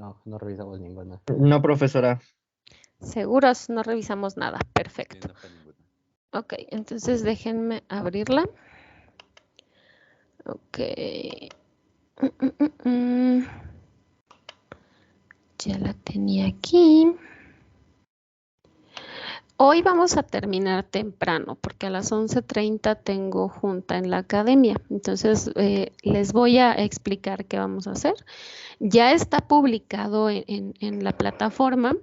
No, no revisamos ninguna. No, profesora. ¿Seguros? No revisamos nada. Perfecto. No fue ninguna. Ok, entonces déjenme abrirla. Ok. Ya la tenía aquí. Hoy vamos a terminar temprano porque a las 11:30 tengo junta en la academia. Entonces les voy a explicar qué vamos a hacer. Ya está publicado en la plataforma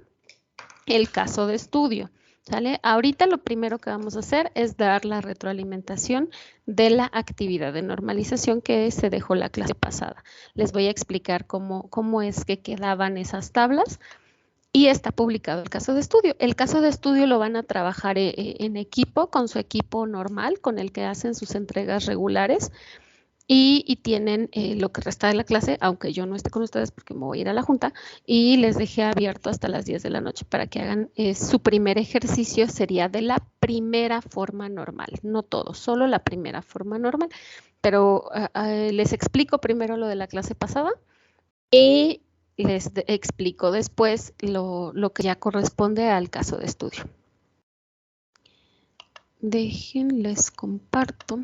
el caso de estudio. ¿Sale? Ahorita lo primero que vamos a hacer es dar la retroalimentación de la actividad de normalización que se dejó la clase pasada. Les voy a explicar cómo es que quedaban esas tablas. Y está publicado el caso de estudio. El caso de estudio lo van a trabajar en equipo, con su equipo normal, con el que hacen sus entregas regulares. Y tienen lo que resta de la clase, aunque yo no esté con ustedes porque me voy a ir a la junta, y les dejé abierto hasta las 10 de la noche para que hagan su primer ejercicio, sería de la primera forma normal, no todo, solo la primera forma normal. Pero les explico primero lo de la clase pasada y les explico después lo que ya corresponde al caso de estudio. Les comparto.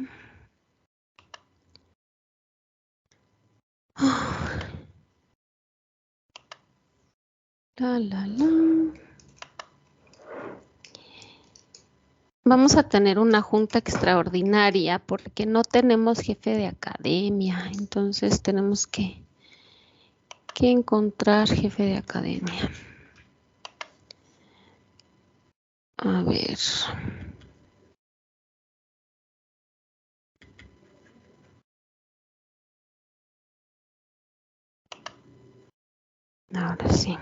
Vamos a tener una junta extraordinaria porque no tenemos jefe de academia, entonces tenemos que encontrar jefe de academia. A ver. Ahora sí.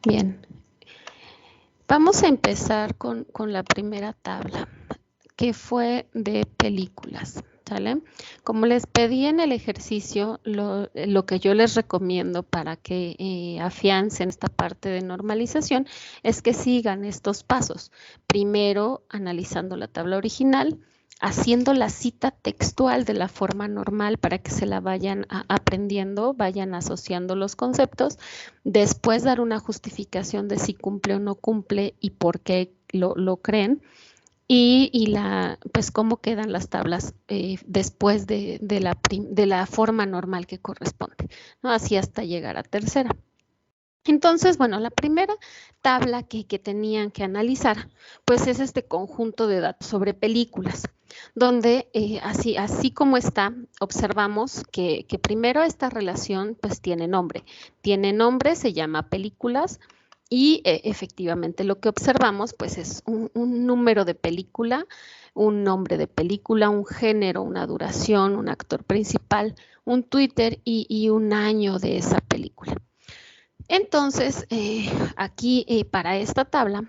Bien. Vamos a empezar con la primera tabla, que fue de películas. ¿Sale? Como les pedí en el ejercicio, lo que yo les recomiendo para que afiancen esta parte de normalización es que sigan estos pasos. Primero, analizando la tabla original, haciendo la cita textual de la forma normal para que se la vayan aprendiendo, vayan asociando los conceptos. Después, dar una justificación de si cumple o no cumple y por qué lo creen. Y pues cómo quedan las tablas después de la forma normal que corresponde, ¿no? Así hasta llegar a tercera. Entonces, bueno, la primera tabla que tenían que analizar, pues es este conjunto de datos sobre películas, donde así como está, observamos que primero esta relación pues tiene nombre. Tiene nombre, se llama películas. Y efectivamente lo que observamos pues es un número de película, un nombre de película, un género, una duración, un actor principal, un Twitter y un año de esa película. Entonces, aquí para esta tabla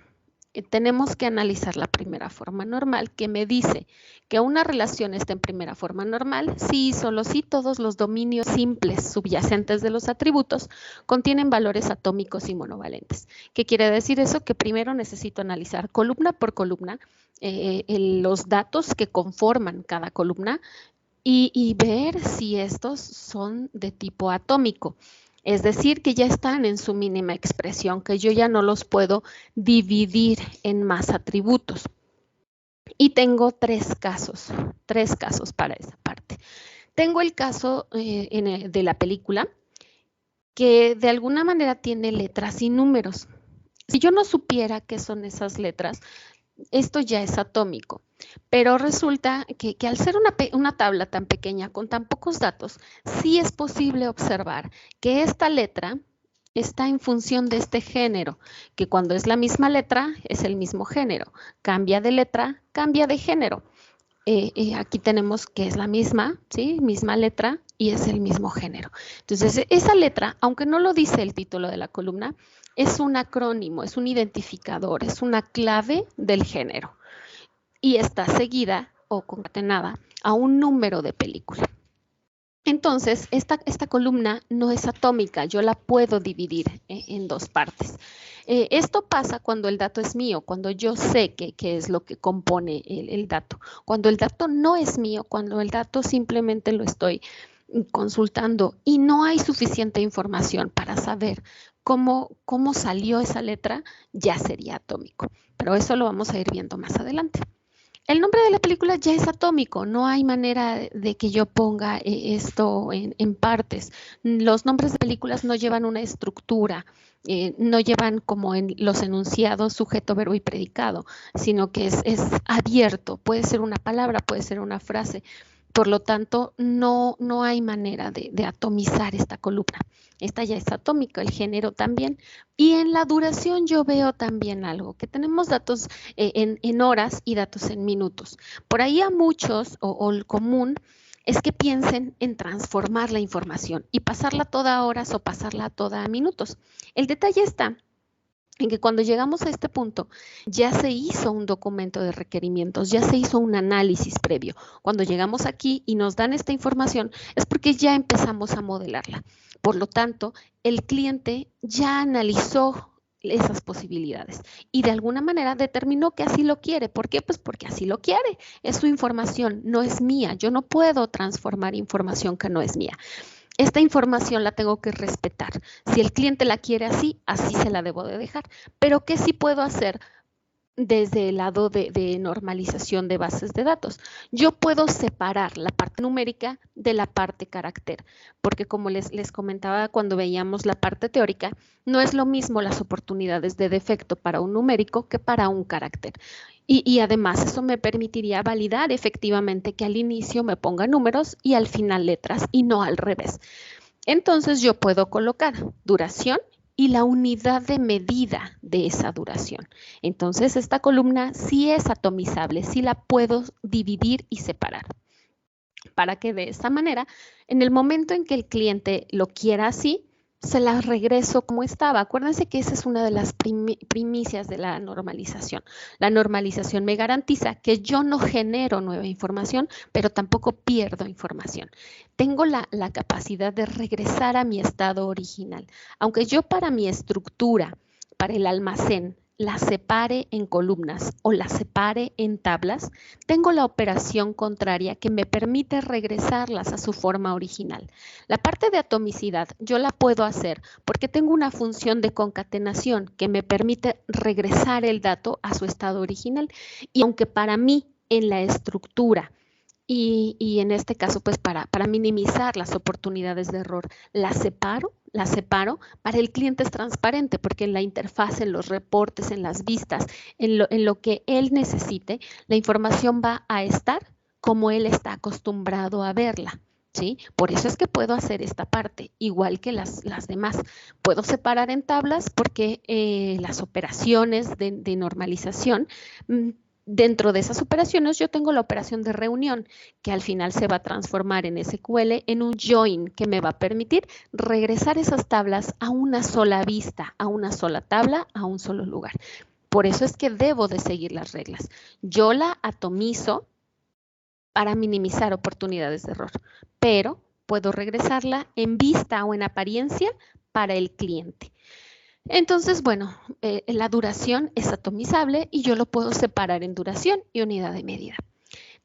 tenemos que analizar la primera forma normal, que me dice que una relación está en primera forma normal si y solo si todos los dominios simples subyacentes de los atributos contienen valores atómicos y monovalentes. ¿Qué quiere decir eso? Que primero necesito analizar columna por columna los datos que conforman cada columna y ver si estos son de tipo atómico. Es decir, que ya están en su mínima expresión, que yo ya no los puedo dividir en más atributos. Y tengo tres casos para esa parte. Tengo el caso de la película, que de alguna manera tiene letras y números. Si yo no supiera qué son esas letras, esto ya es atómico, pero resulta que al ser una tabla tan pequeña con tan pocos datos, sí es posible observar que esta letra está en función de este género, que cuando es la misma letra es el mismo género, cambia de letra, cambia de género. Aquí tenemos que es la misma, ¿sí? Misma letra y es el mismo género. Entonces, esa letra, aunque no lo dice el título de la columna, es un acrónimo, es un identificador, es una clave del género y está seguida o concatenada a un número de película. Entonces, esta columna no es atómica, yo la puedo dividir en dos partes. Esto pasa cuando el dato es mío, cuando yo sé qué es lo que compone el dato. Cuando el dato no es mío, cuando el dato simplemente lo estoy consultando y no hay suficiente información para saber cómo salió esa letra, ya sería atómico. Pero eso lo vamos a ir viendo más adelante. El nombre de la película ya es atómico, no hay manera de que yo ponga esto en partes. Los nombres de películas no llevan una estructura, no llevan como en los enunciados sujeto, verbo y predicado, sino que es abierto, puede ser una palabra, puede ser una frase. Por lo tanto, no hay manera de atomizar esta columna. Esta ya es atómica, el género también. Y en la duración yo veo también algo, que tenemos datos en horas y datos en minutos. Por ahí a muchos, o el común, es que piensen en transformar la información y pasarla toda a horas o pasarla toda a minutos. El detalle está en que cuando llegamos a este punto ya se hizo un documento de requerimientos, ya se hizo un análisis previo. Cuando llegamos aquí y nos dan esta información es porque ya empezamos a modelarla. Por lo tanto, el cliente ya analizó esas posibilidades y de alguna manera determinó que así lo quiere. ¿Por qué? Pues porque así lo quiere. Es su información, no es mía. Yo no puedo transformar información que no es mía. Esta información la tengo que respetar. Si el cliente la quiere así, así se la debo de dejar. Pero ¿qué sí puedo hacer desde el lado de normalización de bases de datos? Yo puedo separar la parte numérica de la parte carácter, porque como les comentaba cuando veíamos la parte teórica, no es lo mismo las oportunidades de defecto para un numérico que para un carácter. Y además eso me permitiría validar efectivamente que al inicio me ponga números y al final letras y no al revés. Entonces yo puedo colocar duración y la unidad de medida de esa duración. Entonces esta columna sí es atomizable, sí la puedo dividir y separar para que de esta manera, en el momento en que el cliente lo quiera así, se la regreso como estaba. Acuérdense que esa es una de las primicias de la normalización. La normalización me garantiza que yo no genero nueva información, pero tampoco pierdo información. Tengo la capacidad de regresar a mi estado original. Aunque yo para mi estructura, para el almacén, la separe en columnas o la separe en tablas, tengo la operación contraria que me permite regresarlas a su forma original. La parte de atomicidad yo la puedo hacer porque tengo una función de concatenación que me permite regresar el dato a su estado original. Y aunque para mí en la estructura y en este caso, pues para minimizar las oportunidades de error, la separo, para el cliente es transparente porque en la interfaz, en los reportes, en las vistas, en lo que él necesite, la información va a estar como él está acostumbrado a verla. ¿Sí? Por eso es que puedo hacer esta parte, igual que las demás. Puedo separar en tablas porque las operaciones de normalización dentro de esas operaciones yo tengo la operación de reunión que al final se va a transformar en SQL en un join que me va a permitir regresar esas tablas a una sola vista, a una sola tabla, a un solo lugar. Por eso es que debo de seguir las reglas. Yo la atomizo para minimizar oportunidades de error, pero puedo regresarla en vista o en apariencia para el cliente. Entonces, bueno, la duración es atomizable y yo lo puedo separar en duración y unidad de medida.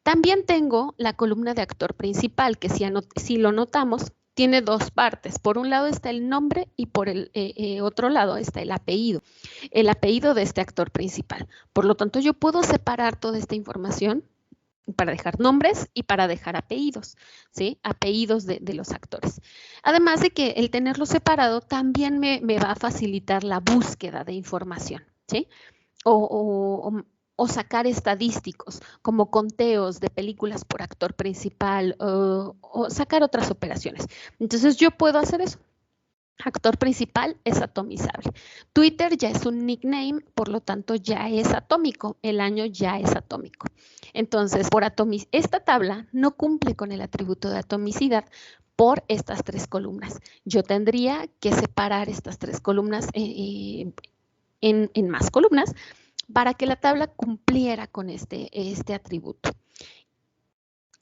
También tengo la columna de actor principal, que si lo notamos, tiene dos partes. Por un lado está el nombre y por el otro lado está el apellido de este actor principal. Por lo tanto, yo puedo separar toda esta información para dejar nombres y para dejar apellidos, ¿sí? Apellidos de los actores. Además de que el tenerlo separado también me va a facilitar la búsqueda de información, ¿sí? O sacar estadísticos como conteos de películas por actor principal o sacar otras operaciones. Entonces yo puedo hacer eso. Actor principal es atomizable. Twitter ya es un nickname, por lo tanto ya es atómico. El año ya es atómico. Entonces, esta tabla no cumple con el atributo de atomicidad por estas tres columnas. Yo tendría que separar estas tres columnas en más columnas para que la tabla cumpliera con este atributo.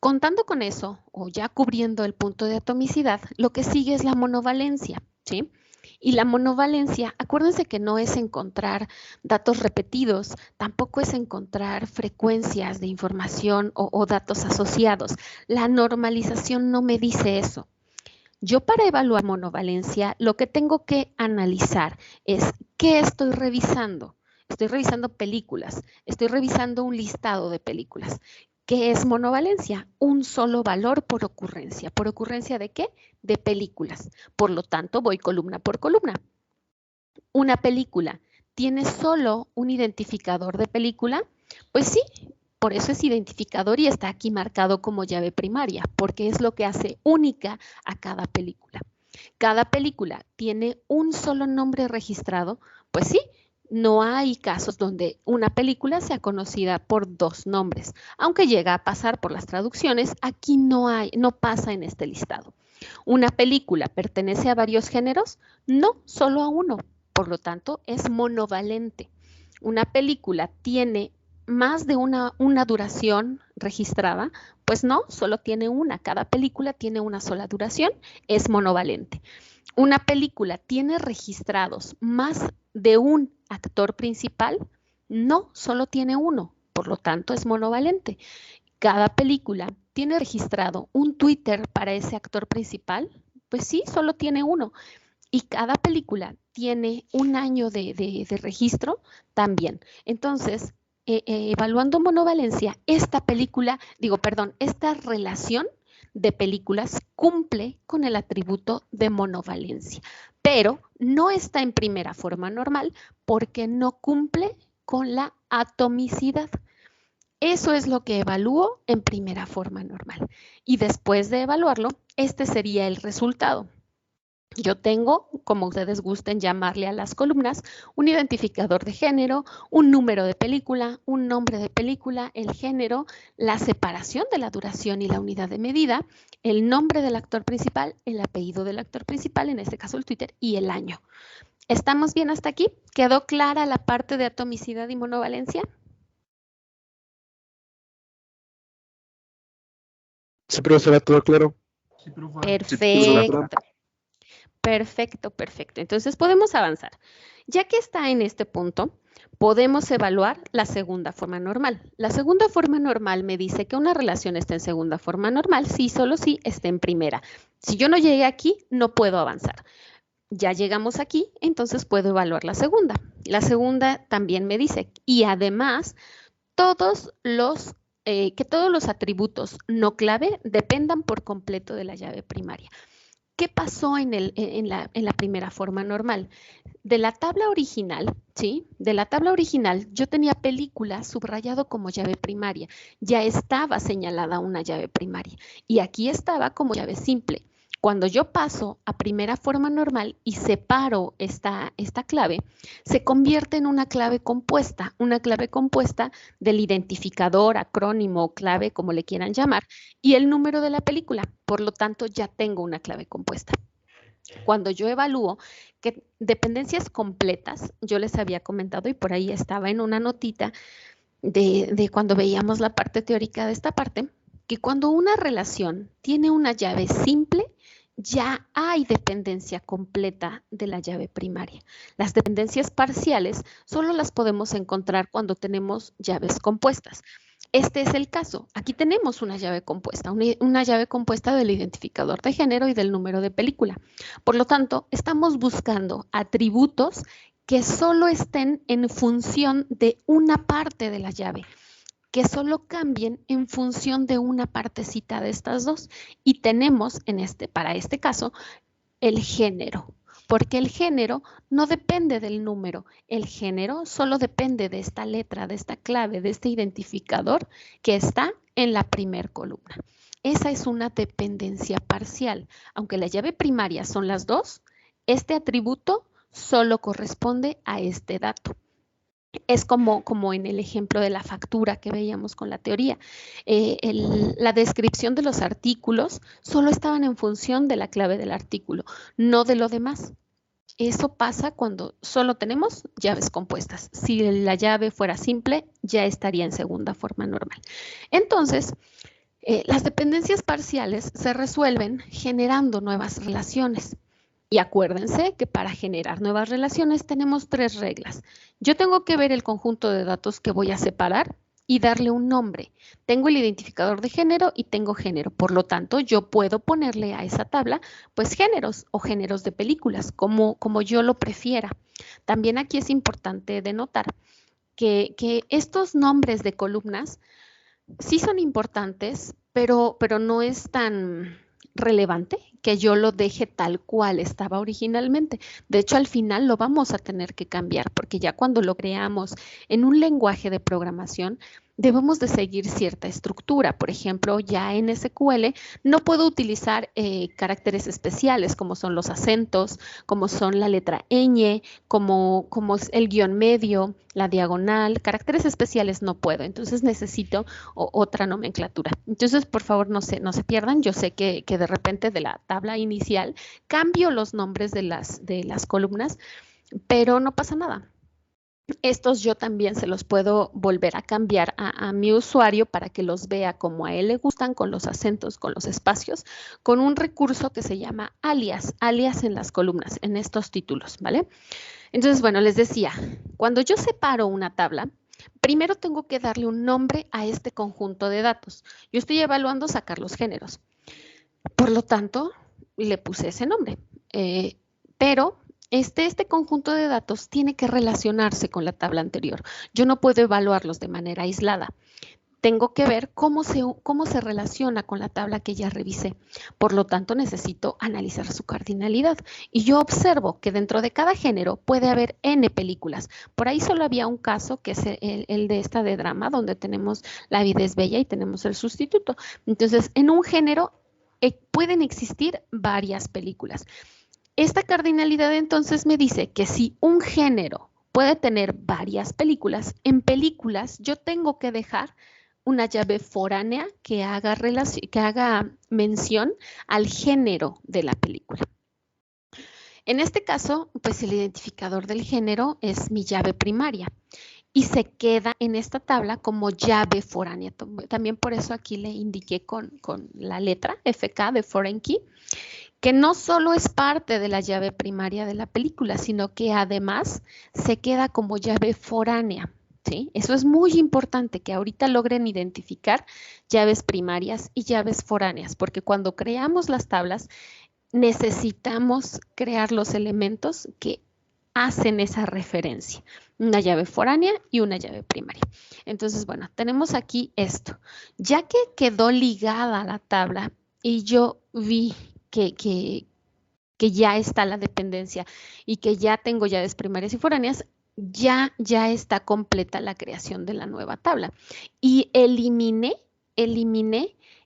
Contando con eso, o ya cubriendo el punto de atomicidad, lo que sigue es la monovalencia, ¿sí? Y la monovalencia, acuérdense que no es encontrar datos repetidos, tampoco es encontrar frecuencias de información o datos asociados. La normalización no me dice eso. Yo para evaluar monovalencia, lo que tengo que analizar es qué estoy revisando. Estoy revisando películas, estoy revisando un listado de películas. ¿Qué es monovalencia? Un solo valor por ocurrencia. ¿Por ocurrencia de qué? De películas. Por lo tanto, voy columna por columna. Una película tiene solo un identificador de película, pues sí, por eso es identificador y está aquí marcado como llave primaria, porque es lo que hace única a cada película. Cada película tiene un solo nombre registrado, pues sí, no hay casos donde una película sea conocida por dos nombres. Aunque llega a pasar por las traducciones, aquí no pasa en este listado. ¿Una película pertenece a varios géneros? No, solo a uno. Por lo tanto, es monovalente. Una película tiene más de una duración registrada, pues no, solo tiene una. Cada película tiene una sola duración, es monovalente. Una película tiene registrados más de un actor principal, no, solo tiene uno, por lo tanto es monovalente. Cada película tiene registrado un Twitter para ese actor principal, pues sí, solo tiene uno. Y cada película tiene un año de registro también. Entonces, evaluando monovalencia, esta relación de películas cumple con el atributo de monovalencia, pero no está en primera forma normal porque no cumple con la atomicidad. Eso es lo que evalúo en primera forma normal. Y después de evaluarlo, este sería el resultado. Yo tengo, como ustedes gusten llamarle a las columnas, un identificador de género, un número de película, un nombre de película, el género, la separación de la duración y la unidad de medida, el nombre del actor principal, el apellido del actor principal, en este caso el Twitter, y el año. ¿Estamos bien hasta aquí? ¿Quedó clara la parte de atomicidad y monovalencia? Sí, profesora, todo claro. Sí, profe. Perfecto. Perfecto, perfecto. Entonces podemos avanzar. Ya que está en este punto, podemos evaluar la segunda forma normal. La segunda forma normal me dice que una relación está en segunda forma normal si solo si está en primera. Si yo no llegué aquí, no puedo avanzar. Ya llegamos aquí, entonces puedo evaluar la segunda. La segunda también me dice, y además, que todos los atributos no clave dependan por completo de la llave primaria. ¿Qué pasó en la primera forma normal? De la tabla original, ¿sí? De la tabla original yo tenía película subrayado como llave primaria. Ya estaba señalada una llave primaria y aquí estaba como llave simple. Cuando yo paso a primera forma normal y separo esta clave, se convierte en una clave compuesta del identificador, acrónimo, clave, como le quieran llamar, y el número de la película. Por lo tanto, ya tengo una clave compuesta. Cuando yo evalúo que dependencias completas, yo les había comentado y por ahí estaba en una notita de cuando veíamos la parte teórica de esta parte, que cuando una relación tiene una llave simple, ya hay dependencia completa de la llave primaria. Las dependencias parciales solo las podemos encontrar cuando tenemos llaves compuestas. Este es el caso. Aquí tenemos una llave compuesta del identificador de género y del número de película. Por lo tanto, estamos buscando atributos que solo estén en función de una parte de la llave, que solo cambien en función de una partecita de estas dos. Y tenemos para este caso el género, porque el género no depende del número, el género solo depende de esta letra, de esta clave, de este identificador que está en la primer columna. Esa es una dependencia parcial. Aunque la llave primaria son las dos, este atributo solo corresponde a este dato. Es como en el ejemplo de la factura que veíamos con la teoría. La descripción de los artículos solo estaban en función de la clave del artículo, no de lo demás. Eso pasa cuando solo tenemos llaves compuestas. Si la llave fuera simple, ya estaría en segunda forma normal. Entonces, Las dependencias parciales se resuelven generando nuevas relaciones. Y acuérdense que para generar nuevas relaciones tenemos 3 reglas. Yo tengo que ver el conjunto de datos que voy a separar y darle un nombre. Tengo el identificador de género y tengo género. Por lo tanto, yo puedo ponerle a esa tabla, pues, géneros o géneros de películas, como yo lo prefiera. También aquí es importante denotar que estos nombres de columnas sí son importantes, pero no es tan relevante que yo lo deje tal cual estaba originalmente. De hecho, al final lo vamos a tener que cambiar, porque ya cuando lo creamos en un lenguaje de programación, debemos de seguir cierta estructura. Por ejemplo, ya en SQL no puedo utilizar caracteres especiales como son los acentos, como son la letra ñ, como es el guión medio, la diagonal. Caracteres especiales no puedo, entonces necesito otra nomenclatura. Entonces, por favor, no se pierdan. Yo sé que de repente de la tabla inicial cambio los nombres de las columnas, pero no pasa nada. Estos yo también se los puedo volver a cambiar a mi usuario para que los vea como a él le gustan, con los acentos, con los espacios, con un recurso que se llama alias en las columnas, en estos títulos, ¿vale? Entonces, bueno, les decía, cuando yo separo una tabla, primero tengo que darle un nombre a este conjunto de datos. Yo estoy evaluando sacar los géneros. Por lo tanto, le puse ese nombre. Pero este conjunto de datos tiene que relacionarse con la tabla anterior. Yo no puedo evaluarlos de manera aislada. Tengo que ver cómo se relaciona con la tabla que ya revisé. Por lo tanto, necesito analizar su cardinalidad. Y yo observo que dentro de cada género puede haber N películas. Por ahí solo había un caso, que es el de esta de drama, donde tenemos La vida es bella y tenemos el sustituto. Entonces, en un género pueden existir varias películas. Esta cardinalidad entonces me dice que si un género puede tener varias películas, en películas yo tengo que dejar una llave foránea que haga mención al género de la película. En este caso, pues el identificador del género es mi llave primaria y se queda en esta tabla como llave foránea. También por eso aquí le indiqué con la letra FK de Foreign Key, que no solo es parte de la llave primaria de la película, sino que además se queda como llave foránea, ¿sí? Eso es muy importante, que ahorita logren identificar llaves primarias y llaves foráneas, porque cuando creamos las tablas necesitamos crear los elementos que hacen esa referencia, una llave foránea y una llave primaria. Entonces, bueno, tenemos aquí esto. Ya que quedó ligada a la tabla y yo vi que ya está la dependencia y que ya tengo llaves primarias y foráneas, ya está completa la creación de la nueva tabla. Y eliminé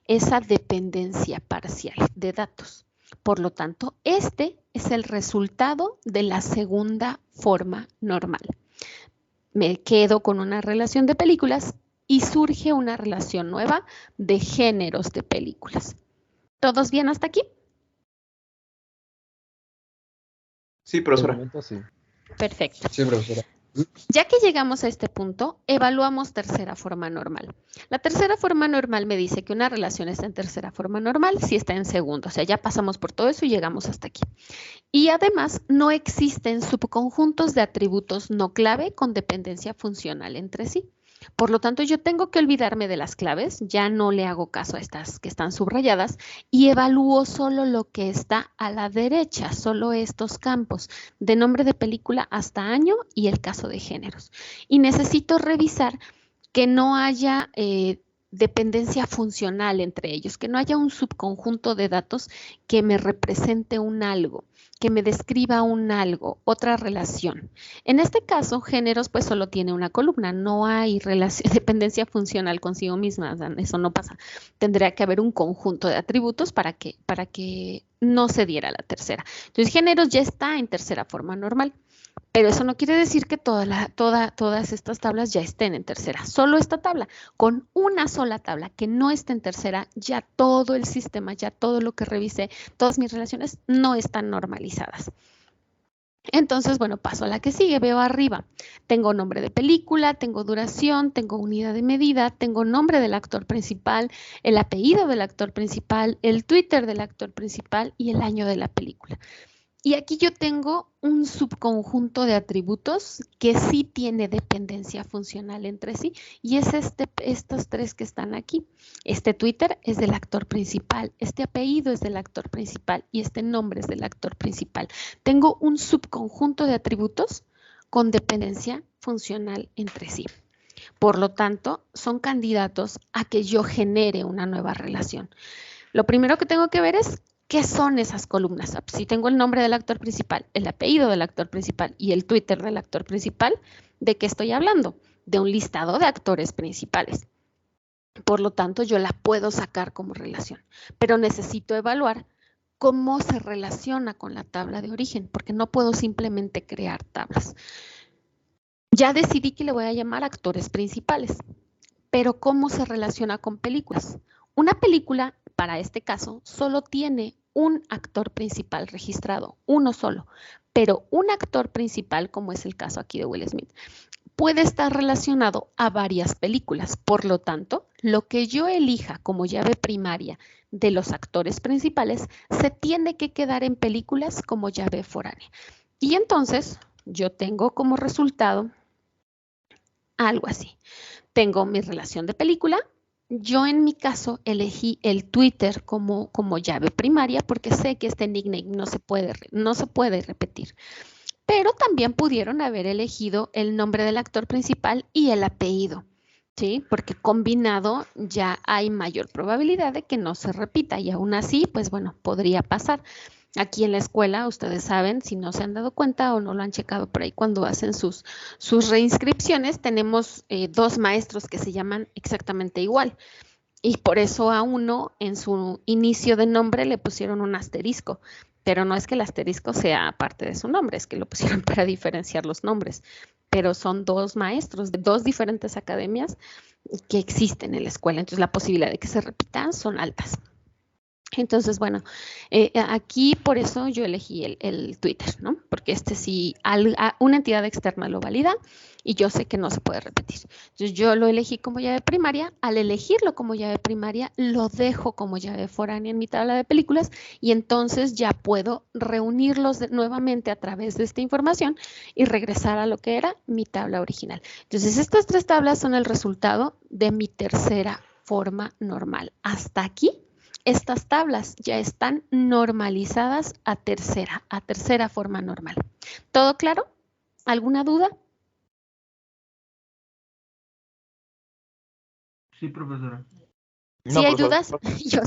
esa dependencia parcial de datos. Por lo tanto, este es el resultado de la segunda forma normal. Me quedo con una relación de películas y surge una relación nueva de géneros de películas. ¿Todos bien hasta aquí? Sí, profesora. Sí. Perfecto. Sí, profesora. Ya que llegamos a este punto, evaluamos tercera forma normal. La tercera forma normal me dice que una relación está en tercera forma normal si está en segundo. O sea, ya pasamos por todo eso y llegamos hasta aquí. Y además, no existen subconjuntos de atributos no clave con dependencia funcional entre sí. Por lo tanto, yo tengo que olvidarme de las claves, ya no le hago caso a estas que están subrayadas y evalúo solo lo que está a la derecha, solo estos campos de nombre de película hasta año y el caso de géneros. Y necesito revisar que no haya dependencia funcional entre ellos, que no haya un subconjunto de datos que me represente un algo, que me describa un algo, otra relación. En este caso, géneros pues solo tiene una columna, no hay dependencia funcional consigo misma, o sea, eso no pasa. Tendría que haber un conjunto de atributos para que no se diera la tercera. Entonces, géneros ya está en tercera forma normal. Pero eso no quiere decir que todas estas tablas ya estén en tercera. Solo esta tabla, con una sola tabla que no esté en tercera, ya todo el sistema, ya todo lo que revisé, todas mis relaciones no están normalizadas. Entonces, bueno, paso a la que sigue, veo arriba. Tengo nombre de película, tengo duración, tengo unidad de medida, tengo nombre del actor principal, el apellido del actor principal, el Twitter del actor principal y el año de la película. Y aquí yo tengo un subconjunto de atributos que sí tiene dependencia funcional entre sí, y es estos tres que están aquí. Este Twitter es del actor principal, este apellido es del actor principal y este nombre es del actor principal. Tengo un subconjunto de atributos con dependencia funcional entre sí. Por lo tanto, son candidatos a que yo genere una nueva relación. Lo primero que tengo que ver es qué son esas columnas. Si tengo el nombre del actor principal, el apellido del actor principal y el Twitter del actor principal, ¿de qué estoy hablando? De un listado de actores principales. Por lo tanto, yo la puedo sacar como relación, pero necesito evaluar cómo se relaciona con la tabla de origen, porque no puedo simplemente crear tablas. Ya decidí que le voy a llamar actores principales, pero ¿cómo se relaciona con películas? Una película, para este caso, solo tiene un actor principal registrado, uno solo, pero un actor principal, como es el caso aquí de Will Smith, puede estar relacionado a varias películas. Por lo tanto, lo que yo elija como llave primaria de los actores principales se tiene que quedar en películas como llave foránea. Y entonces, yo tengo como resultado algo así. Tengo mi relación de película. Yo en mi caso elegí el Twitter como llave primaria porque sé que este nickname no se puede repetir. Pero también pudieron haber elegido el nombre del actor principal y el apellido, ¿sí? Porque combinado ya hay mayor probabilidad de que no se repita y aún así, pues bueno, podría pasar. Aquí en la escuela, ustedes saben, si no se han dado cuenta o no lo han checado por ahí cuando hacen sus reinscripciones, tenemos 2 maestros que se llaman exactamente igual. Y por eso a uno en su inicio de nombre le pusieron un asterisco, pero no es que el asterisco sea parte de su nombre, es que lo pusieron para diferenciar los nombres. Pero son 2 maestros de 2 diferentes academias que existen en la escuela, entonces la posibilidad de que se repitan son altas. Entonces, bueno, aquí por eso yo elegí el Twitter, ¿no? Porque sí, una entidad externa lo valida y yo sé que no se puede repetir. Entonces, yo lo elegí como llave primaria. Al elegirlo como llave primaria, lo dejo como llave foránea en mi tabla de películas y entonces ya puedo reunirlos nuevamente a través de esta información y regresar a lo que era mi tabla original. Entonces, estas 3 tablas son el resultado de mi tercera forma normal. Hasta aquí. Estas tablas ya están normalizadas a tercera forma normal. ¿Todo claro? ¿Alguna duda? Sí, profesora. Si hay dudas,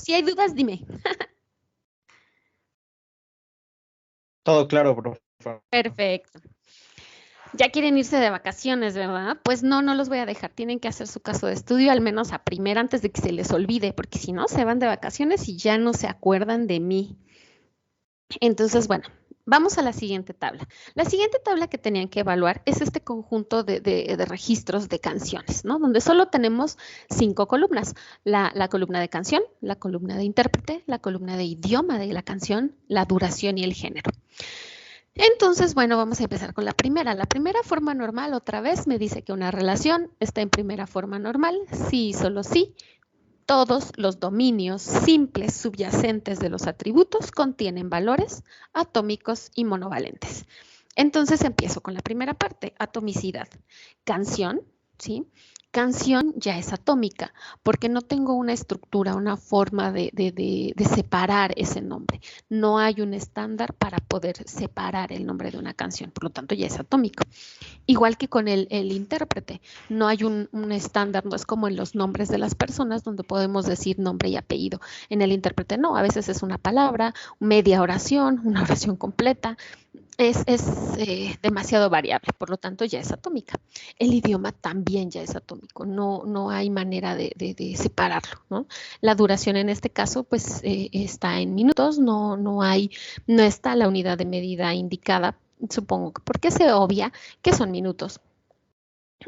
si hay dudas, dime. Todo claro, profe. Perfecto. Ya quieren irse de vacaciones, ¿verdad? Pues no los voy a dejar. Tienen que hacer su caso de estudio, al menos a primera, antes de que se les olvide, porque si no, se van de vacaciones y ya no se acuerdan de mí. Entonces, bueno, vamos a la siguiente tabla. La siguiente tabla que tenían que evaluar es este conjunto de registros de canciones, ¿no? Donde solo tenemos 5 columnas. La columna de canción, la columna de intérprete, la columna de idioma de la canción, la duración y el género. Entonces, bueno, vamos a empezar con la primera. La primera forma normal, otra vez, me dice que una relación está en primera forma normal, sí y solo sí. Todos los dominios simples subyacentes de los atributos contienen valores atómicos y monovalentes. Entonces empiezo con la primera parte, atomicidad. Canción, ¿sí? Canción ya es atómica porque no tengo una estructura, una forma de separar ese nombre. No hay un estándar para poder separar el nombre de una canción, por lo tanto ya es atómico. Igual que con el intérprete, no hay un estándar, no es como en los nombres de las personas donde podemos decir nombre y apellido. En el intérprete no, a veces es una palabra, media oración, una oración completa. Es demasiado variable, por lo tanto ya es atómica. El idioma también ya es atómico, no hay manera de separarlo, ¿no? La duración en este caso pues está en minutos, no está la unidad de medida indicada, supongo que porque se obvia que son minutos.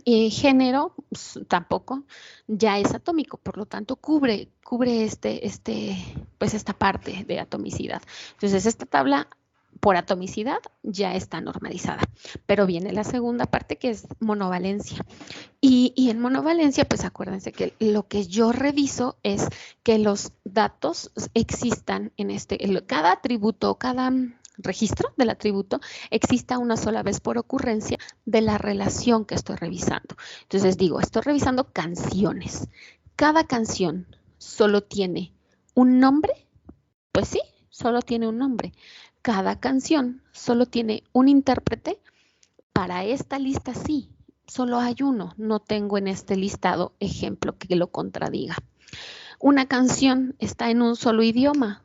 Género pues, tampoco, ya es atómico, por lo tanto cubre pues esta parte de atomicidad. Entonces esta tabla por atomicidad ya está normalizada. Pero viene la segunda parte, que es monovalencia. Y en monovalencia, pues acuérdense que lo que yo reviso es que los datos existan en cada atributo, cada registro del atributo exista una sola vez por ocurrencia de la relación que estoy revisando. Entonces digo, estoy revisando canciones. ¿Cada canción solo tiene un nombre? Pues sí, solo tiene un nombre. ¿Cada canción solo tiene un intérprete? Para esta lista sí, solo hay uno. No tengo en este listado ejemplo que lo contradiga. ¿Una canción está en un solo idioma?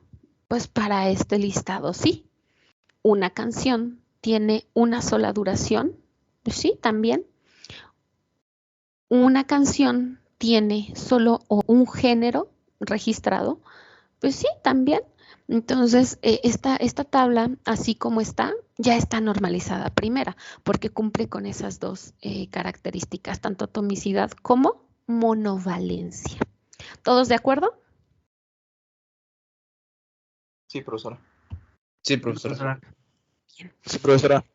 Pues para este listado sí. ¿Una canción tiene una sola duración? Pues sí, también. ¿Una canción tiene solo un género registrado? Pues sí, también. Entonces, esta tabla, así como está, ya está normalizada primera, porque cumple con esas dos características, tanto atomicidad como monovalencia. ¿Todos de acuerdo? Sí, profesora. Sí, profesora. Sí, profesora.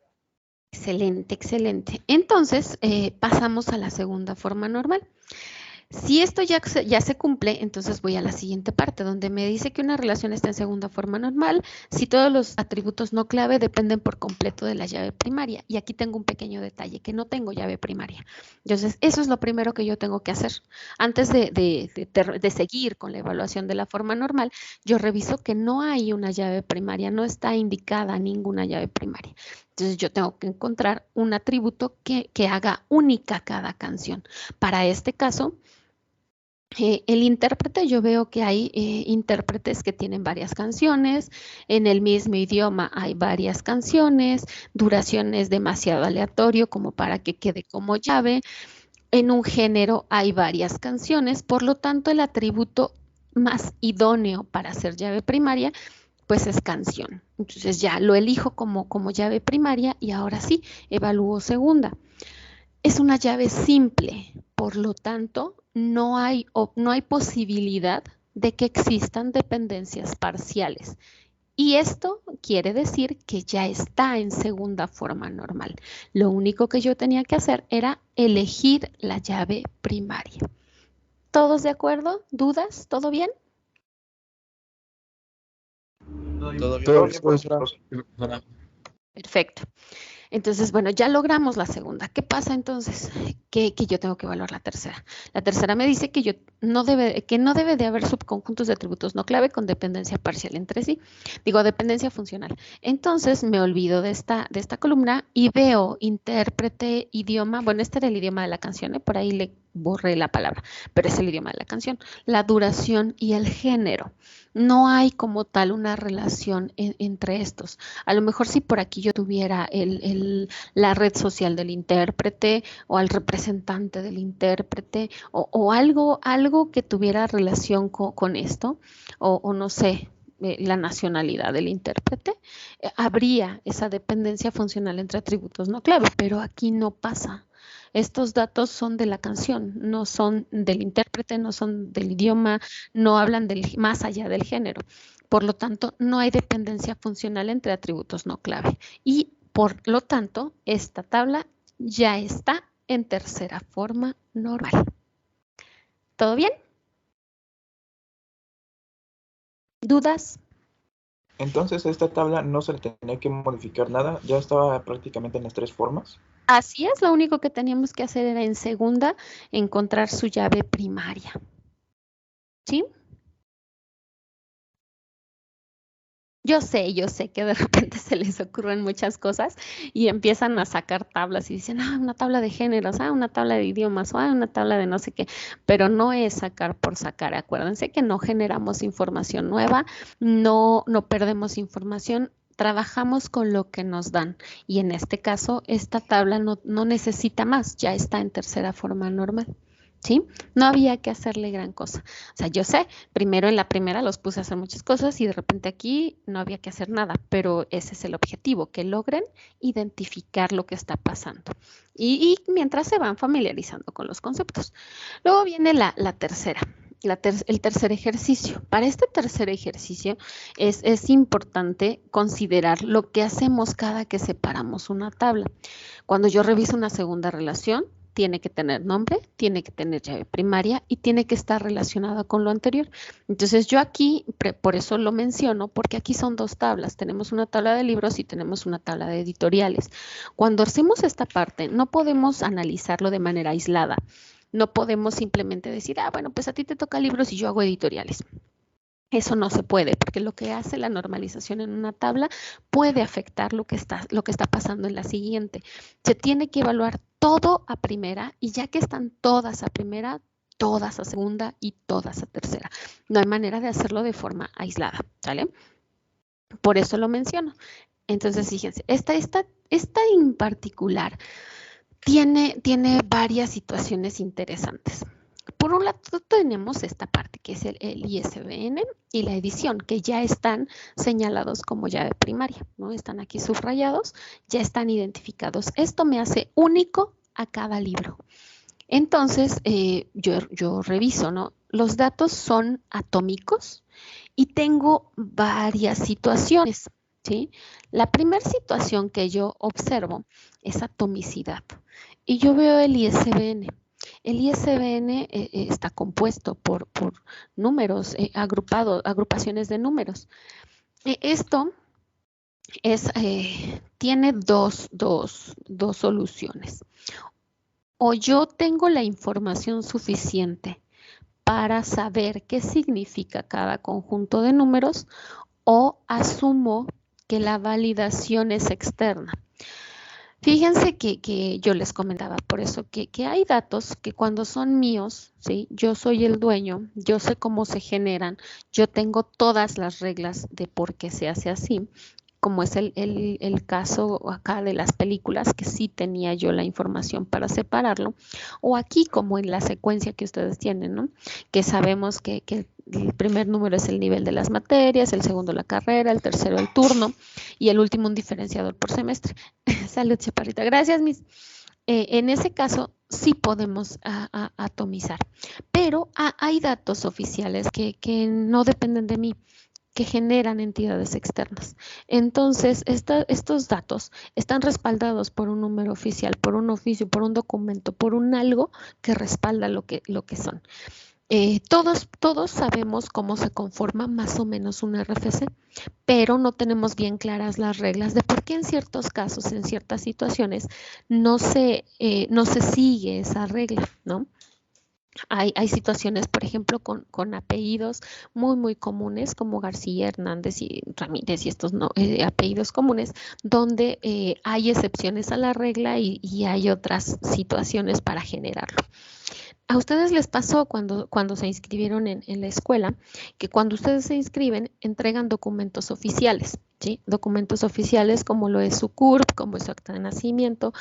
Excelente, excelente. Entonces, pasamos a la segunda forma normal. Si esto ya se cumple, entonces voy a la siguiente parte, donde me dice que una relación está en segunda forma normal si todos los atributos no clave dependen por completo de la llave primaria. Y aquí tengo un pequeño detalle, que no tengo llave primaria. Entonces, eso es lo primero que yo tengo que hacer. Antes de seguir con la evaluación de la forma normal, yo reviso que no hay una llave primaria, no está indicada ninguna llave primaria. Entonces, yo tengo que encontrar un atributo que haga única cada canción. Para este caso, el intérprete, yo veo que hay intérpretes que tienen varias canciones, en el mismo idioma hay varias canciones, duración es demasiado aleatorio como para que quede como llave, en un género hay varias canciones, por lo tanto el atributo más idóneo para ser llave primaria pues es canción. Entonces ya lo elijo como llave primaria y ahora sí, evalúo segunda. Es una llave simple, por lo tanto, no hay posibilidad de que existan dependencias parciales. Y esto quiere decir que ya está en segunda forma normal. Lo único que yo tenía que hacer era elegir la llave primaria. ¿Todos de acuerdo? ¿Dudas? ¿Todo bien? Todo bien, Todo bien, profesora. profesora. Perfecto. Entonces, bueno, ya logramos la segunda. ¿Qué pasa entonces? Que yo tengo que evaluar la tercera. La tercera me dice que no debe de haber subconjuntos de atributos no clave con dependencia parcial entre sí. Digo, dependencia funcional. Entonces, me olvido de esta columna y veo intérprete, idioma. Bueno, este era el idioma de la canción, por ahí le borré la palabra, pero es el idioma de la canción. La duración y el género. No hay como tal una relación entre estos. A lo mejor si por aquí yo tuviera la red social del intérprete o al representante del intérprete o algo que tuviera relación con esto o no sé, la nacionalidad del intérprete, habría esa dependencia funcional entre atributos no clave, pero aquí no pasa. Estos datos son de la canción, no son del intérprete, no son del idioma, no hablan más allá del género. Por lo tanto, no hay dependencia funcional entre atributos no clave. Y por lo tanto, esta tabla ya está en tercera forma normal. ¿Todo bien? ¿Dudas? Entonces, esta tabla no se le tenía que modificar nada, ya estaba prácticamente en las tres formas. Así es, lo único que teníamos que hacer era en segunda encontrar su llave primaria. ¿Sí? Yo sé que de repente se les ocurren muchas cosas y empiezan a sacar tablas y dicen, una tabla de géneros, una tabla de idiomas, una tabla de no sé qué, pero no es sacar por sacar. Acuérdense que no generamos información nueva, no perdemos información, trabajamos con lo que nos dan y en este caso esta tabla no necesita más, ya está en tercera forma normal. ¿Sí? No había que hacerle gran cosa. O sea, yo sé, primero en la primera los puse a hacer muchas cosas y de repente aquí no había que hacer nada, pero ese es el objetivo, que logren identificar lo que está pasando. Y mientras se van familiarizando con los conceptos. Luego viene la tercera. el tercer ejercicio. Para este tercer ejercicio es importante considerar lo que hacemos cada que separamos una tabla. Cuando yo reviso una segunda relación, tiene que tener nombre, tiene que tener llave primaria y tiene que estar relacionada con lo anterior. Entonces yo aquí, por eso lo menciono, porque aquí son dos tablas. Tenemos una tabla de libros y tenemos una tabla de editoriales. Cuando hacemos esta parte, no podemos analizarlo de manera aislada. No podemos simplemente decir, bueno, pues a ti te toca libros y yo hago editoriales. Eso no se puede, porque lo que hace la normalización en una tabla puede afectar lo que está pasando en la siguiente. Se tiene que evaluar todo a primera y ya que están todas a primera, todas a segunda y todas a tercera. No hay manera de hacerlo de forma aislada, ¿vale? Por eso lo menciono. Entonces, fíjense, esta en particular tiene varias situaciones interesantes. Por un lado tenemos esta parte que es el ISBN y la edición, que ya están señalados como llave primaria, ¿no? Están aquí subrayados, ya están identificados. Esto me hace único a cada libro. Entonces, yo reviso, ¿no? Los datos son atómicos y tengo varias situaciones, ¿sí? La primera situación que yo observo es atomicidad y yo veo el ISBN. El ISBN está compuesto por números, agrupaciones de números. Esto tiene dos soluciones. O yo tengo la información suficiente para saber qué significa cada conjunto de números, o asumo que la validación es externa. Fíjense que yo les comentaba por eso que hay datos que cuando son míos, ¿sí? Yo soy el dueño, yo sé cómo se generan, yo tengo todas las reglas de por qué se hace así, como es el caso acá de las películas, que sí tenía yo la información para separarlo, o aquí como en la secuencia que ustedes tienen, ¿no? Que sabemos que el primer número es el nivel de las materias, el segundo la carrera, el tercero el turno y el último un diferenciador por semestre. Salud, chaparrita. Gracias, Miss. En ese caso sí podemos atomizar, pero hay datos oficiales que no dependen de mí, que generan entidades externas. Entonces, estos datos están respaldados por un número oficial, por un oficio, por un documento, por un algo que respalda lo que son. Todos sabemos cómo se conforma más o menos un RFC, pero no tenemos bien claras las reglas de por qué en ciertos casos, en ciertas situaciones, no se sigue esa regla, ¿no? Hay situaciones, por ejemplo, con apellidos muy comunes como García, Hernández y Ramírez y estos apellidos comunes, donde hay excepciones a la regla y hay otras situaciones para generarlo. ¿A ustedes les pasó cuando se inscribieron en la escuela que cuando ustedes se inscriben entregan documentos oficiales? ¿Sí? Documentos oficiales como lo es su CURP, como es su acta de nacimiento,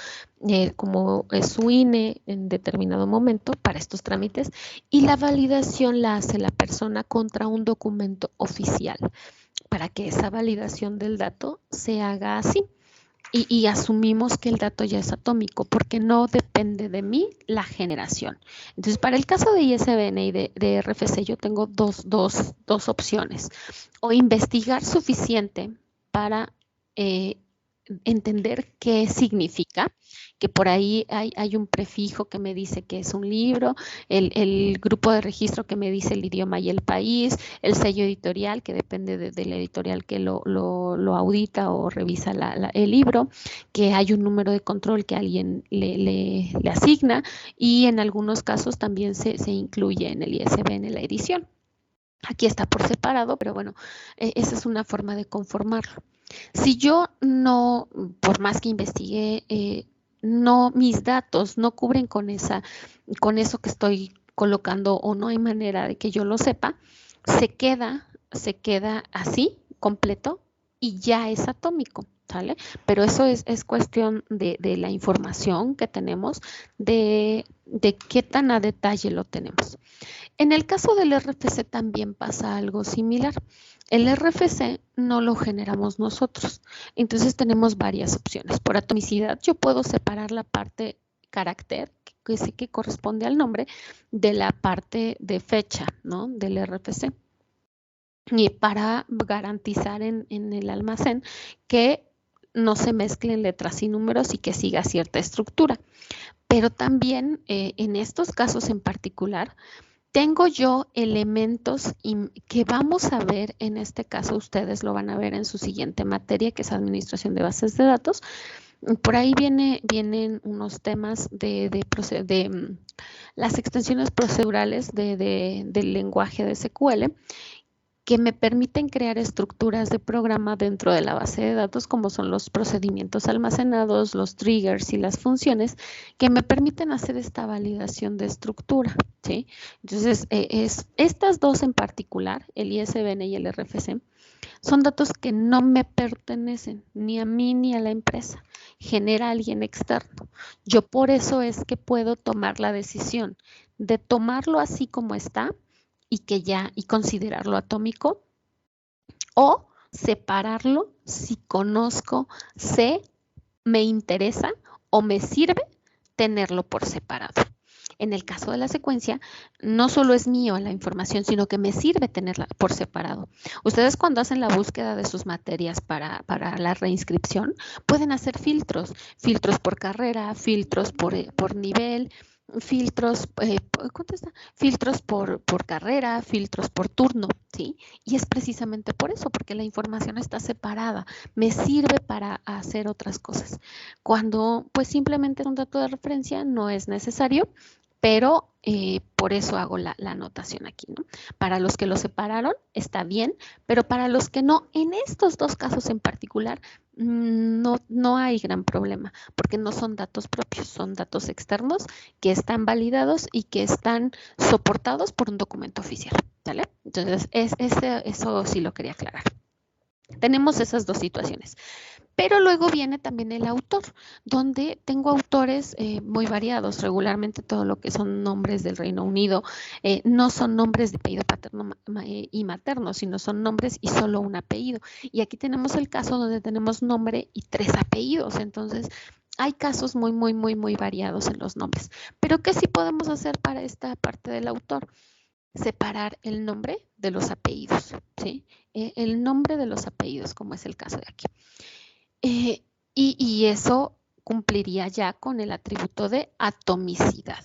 como es su INE en determinado momento para estos trámites, y la validación la hace la persona contra un documento oficial para que esa validación del dato se haga así. Y asumimos que el dato ya es atómico porque no depende de mí la generación. Entonces, para el caso de ISBN y de RFC, yo tengo dos opciones. O investigar suficiente para entender qué significa, que por ahí hay un prefijo que me dice que es un libro, el grupo de registro que me dice el idioma y el país, el sello editorial que depende de la editorial que lo audita o revisa el libro, que hay un número de control que alguien le asigna y en algunos casos también se incluye en el ISBN la edición. Aquí está por separado, pero bueno, esa es una forma de conformarlo. Si yo no, por más que investigué, mis datos no cubren con eso que estoy colocando o no hay manera de que yo lo sepa, se queda así, completo, y ya es atómico, ¿sale? Pero eso es cuestión de la información que tenemos, de qué tan a detalle lo tenemos. En el caso del RFC también pasa algo similar. El RFC no lo generamos nosotros, entonces tenemos varias opciones. Por atomicidad yo puedo separar la parte carácter que sí que corresponde al nombre de la parte de fecha, ¿no? Del RFC. Y para garantizar en el almacén que no se mezclen letras y números y que siga cierta estructura. Pero también en estos casos en particular, tengo yo elementos que vamos a ver, en este caso ustedes lo van a ver en su siguiente materia, que es Administración de Bases de Datos. Por ahí vienen unos temas de las extensiones procedurales del lenguaje de SQL, que me permiten crear estructuras de programa dentro de la base de datos, como son los procedimientos almacenados, los triggers y las funciones, que me permiten hacer esta validación de estructura, ¿sí? Entonces, estas dos en particular, el ISBN y el RFC, son datos que no me pertenecen ni a mí ni a la empresa, genera alguien externo. Yo por eso es que puedo tomar la decisión de tomarlo así como está, y considerarlo atómico, o separarlo si conozco, sé, me interesa o me sirve tenerlo por separado. En el caso de la secuencia, no solo es mío la información, sino que me sirve tenerla por separado. Ustedes cuando hacen la búsqueda de sus materias para la reinscripción, pueden hacer filtros por carrera, filtros por nivel, filtros, filtros por carrera, filtros por turno, ¿sí? Y es precisamente por eso, porque la información está separada, me sirve para hacer otras cosas. Cuando pues simplemente es un dato de referencia, no es necesario, pero por eso hago la anotación aquí, ¿no? Para los que lo separaron, está bien, pero para los que no, en estos dos casos en particular, no hay gran problema, porque no son datos propios, son datos externos que están validados y que están soportados por un documento oficial, ¿vale? Entonces, eso sí lo quería aclarar. Tenemos esas dos situaciones. Pero luego viene también el autor, donde tengo autores muy variados. Regularmente todo lo que son nombres del Reino Unido no son nombres de apellido paterno y materno, sino son nombres y solo un apellido. Y aquí tenemos el caso donde tenemos nombre y 3 apellidos. Entonces, hay casos muy, muy, muy, muy variados en los nombres. Pero ¿qué sí podemos hacer para esta parte del autor? Separar el nombre de los apellidos, ¿sí? El nombre de los apellidos, como es el caso de aquí. Y eso cumpliría ya con el atributo de atomicidad.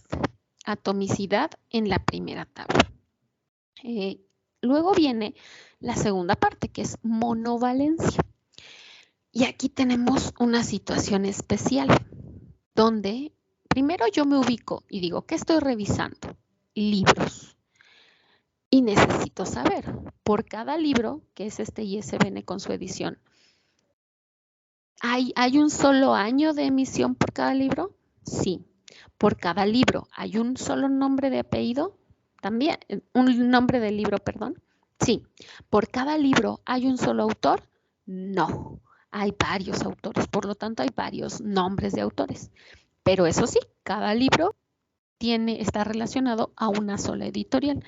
Atomicidad en la primera tabla. Luego viene la segunda parte, que es monovalencia. Y aquí tenemos una situación especial, donde primero yo me ubico y digo, ¿qué estoy revisando? Libros. Y necesito saber, por cada libro, que es este ISBN con su edición, ¿hay un solo año de emisión por cada libro? Sí. ¿Por cada libro hay un solo nombre de apellido? También, un nombre del libro, perdón. Sí. ¿Por cada libro hay un solo autor? No. Hay varios autores, por lo tanto hay varios nombres de autores. Pero eso sí, cada libro está relacionado a una sola editorial.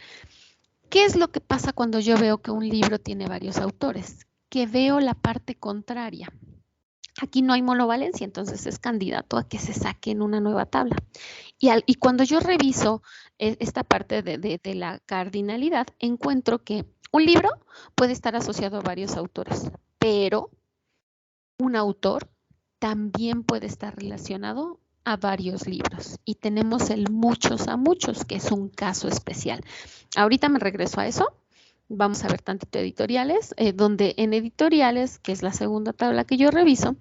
¿Qué es lo que pasa cuando yo veo que un libro tiene varios autores? Que veo la parte contraria. Aquí no hay monovalencia, entonces es candidato a que se saque en una nueva tabla. Y cuando yo reviso esta parte de la cardinalidad, encuentro que un libro puede estar asociado a varios autores, pero un autor también puede estar relacionado a varios libros. Y tenemos el muchos a muchos, que es un caso especial. Ahorita me regreso a eso. Vamos a ver tantito editoriales, donde en editoriales, que es la segunda tabla que yo reviso,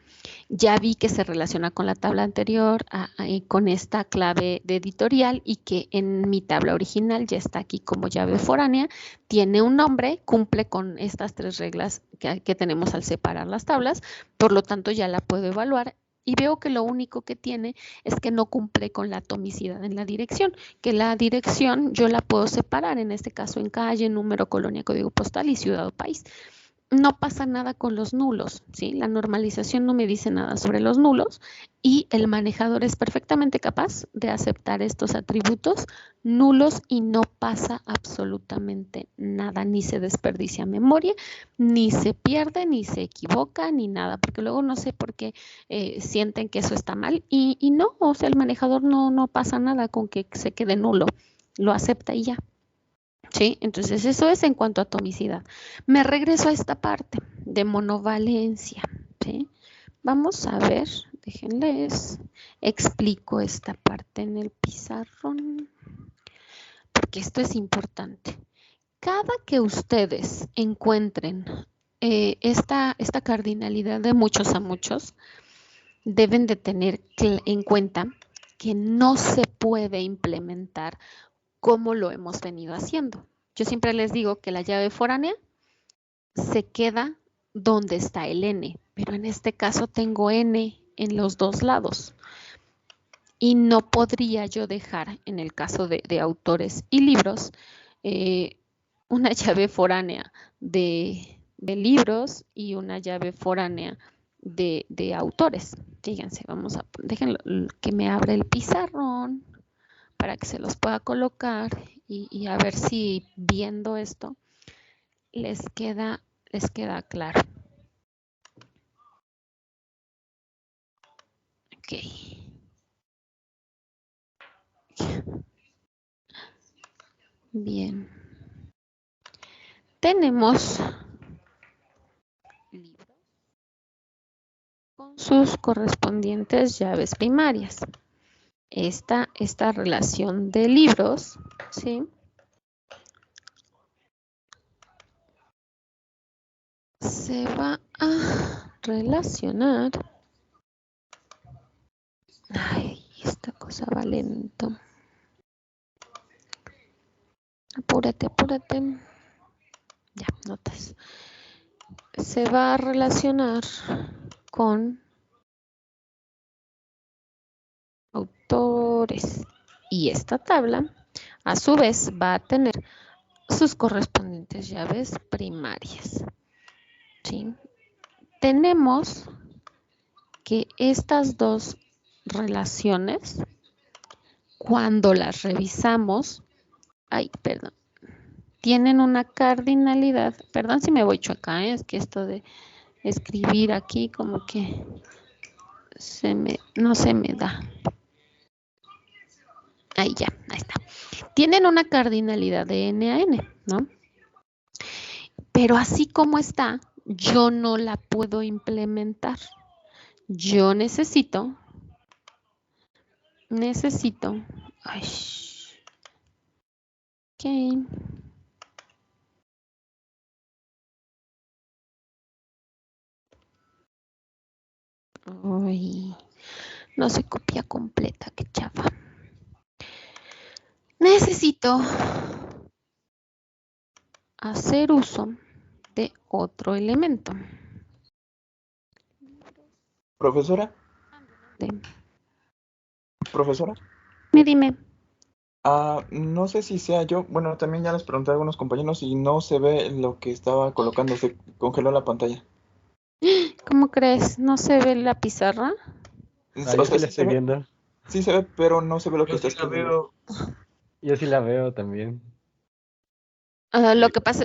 ya vi que se relaciona con la tabla anterior, con esta clave de editorial, y que en mi tabla original ya está aquí como llave foránea, tiene un nombre, cumple con estas 3 reglas que tenemos al separar las tablas, por lo tanto ya la puedo evaluar. Y veo que lo único que tiene es que no cumple con la atomicidad en la dirección, que la dirección yo la puedo separar, en este caso en calle, número, colonia, código postal y ciudad o país. no pasa nada con los nulos, ¿sí? La normalización no me dice nada sobre los nulos y el manejador es perfectamente capaz de aceptar estos atributos nulos y no pasa absolutamente nada, ni se desperdicia memoria, ni se pierde, ni se equivoca, ni nada, porque luego no sé por qué sienten que eso está mal y no, o sea, el manejador no pasa nada con que se quede nulo, lo acepta y ya. ¿Sí? Entonces eso es en cuanto a atomicidad. Me regreso a esta parte de monovalencia. ¿Sí? Vamos a ver, déjenles, explico esta parte en el pizarrón, porque esto es importante. Cada que ustedes encuentren esta cardinalidad de muchos a muchos, deben de tener en cuenta que no se puede implementar como lo hemos venido haciendo. Yo siempre les digo que la llave foránea se queda donde está el n, pero en este caso tengo n en los dos lados y no podría yo dejar, en el caso de autores y libros, una llave foránea de libros y una llave foránea de autores. Fíjense, déjenlo que me abra el pizarrón para que se los pueda colocar y a ver si viendo esto les queda claro. Ok. Bien. Tenemos libros con sus correspondientes llaves primarias. Esta relación de libros, ¿sí? Se va a relacionar. Ay, esta cosa va lento. Apúrate, apúrate. Ya, notas. Se va a relacionar con autores. Y esta tabla, a su vez, va a tener sus correspondientes llaves primarias. ¿Sí? Tenemos que estas dos relaciones, cuando las revisamos, tienen una cardinalidad. Perdón si me voy chueca, es que esto de escribir aquí como que no se me da. Ahí ya, ahí está. Tienen una cardinalidad de n a n, ¿no? Pero así como está, yo no la puedo implementar. Yo necesito, ay, ok. Ay, no se copia completa, qué chafa. Necesito hacer uso de otro elemento. Profesora, profesora. Dime. No sé si sea yo, bueno, también ya les pregunté a algunos compañeros y no se ve lo que estaba colocando, se congeló la pantalla. ¿Cómo crees? ¿No se ve la pizarra? O Yo sea, sí la sí estoy viendo. sí se ve, pero no se ve lo que Yo está sí la escribiendo. veo. Yo sí la veo también. Lo que pasa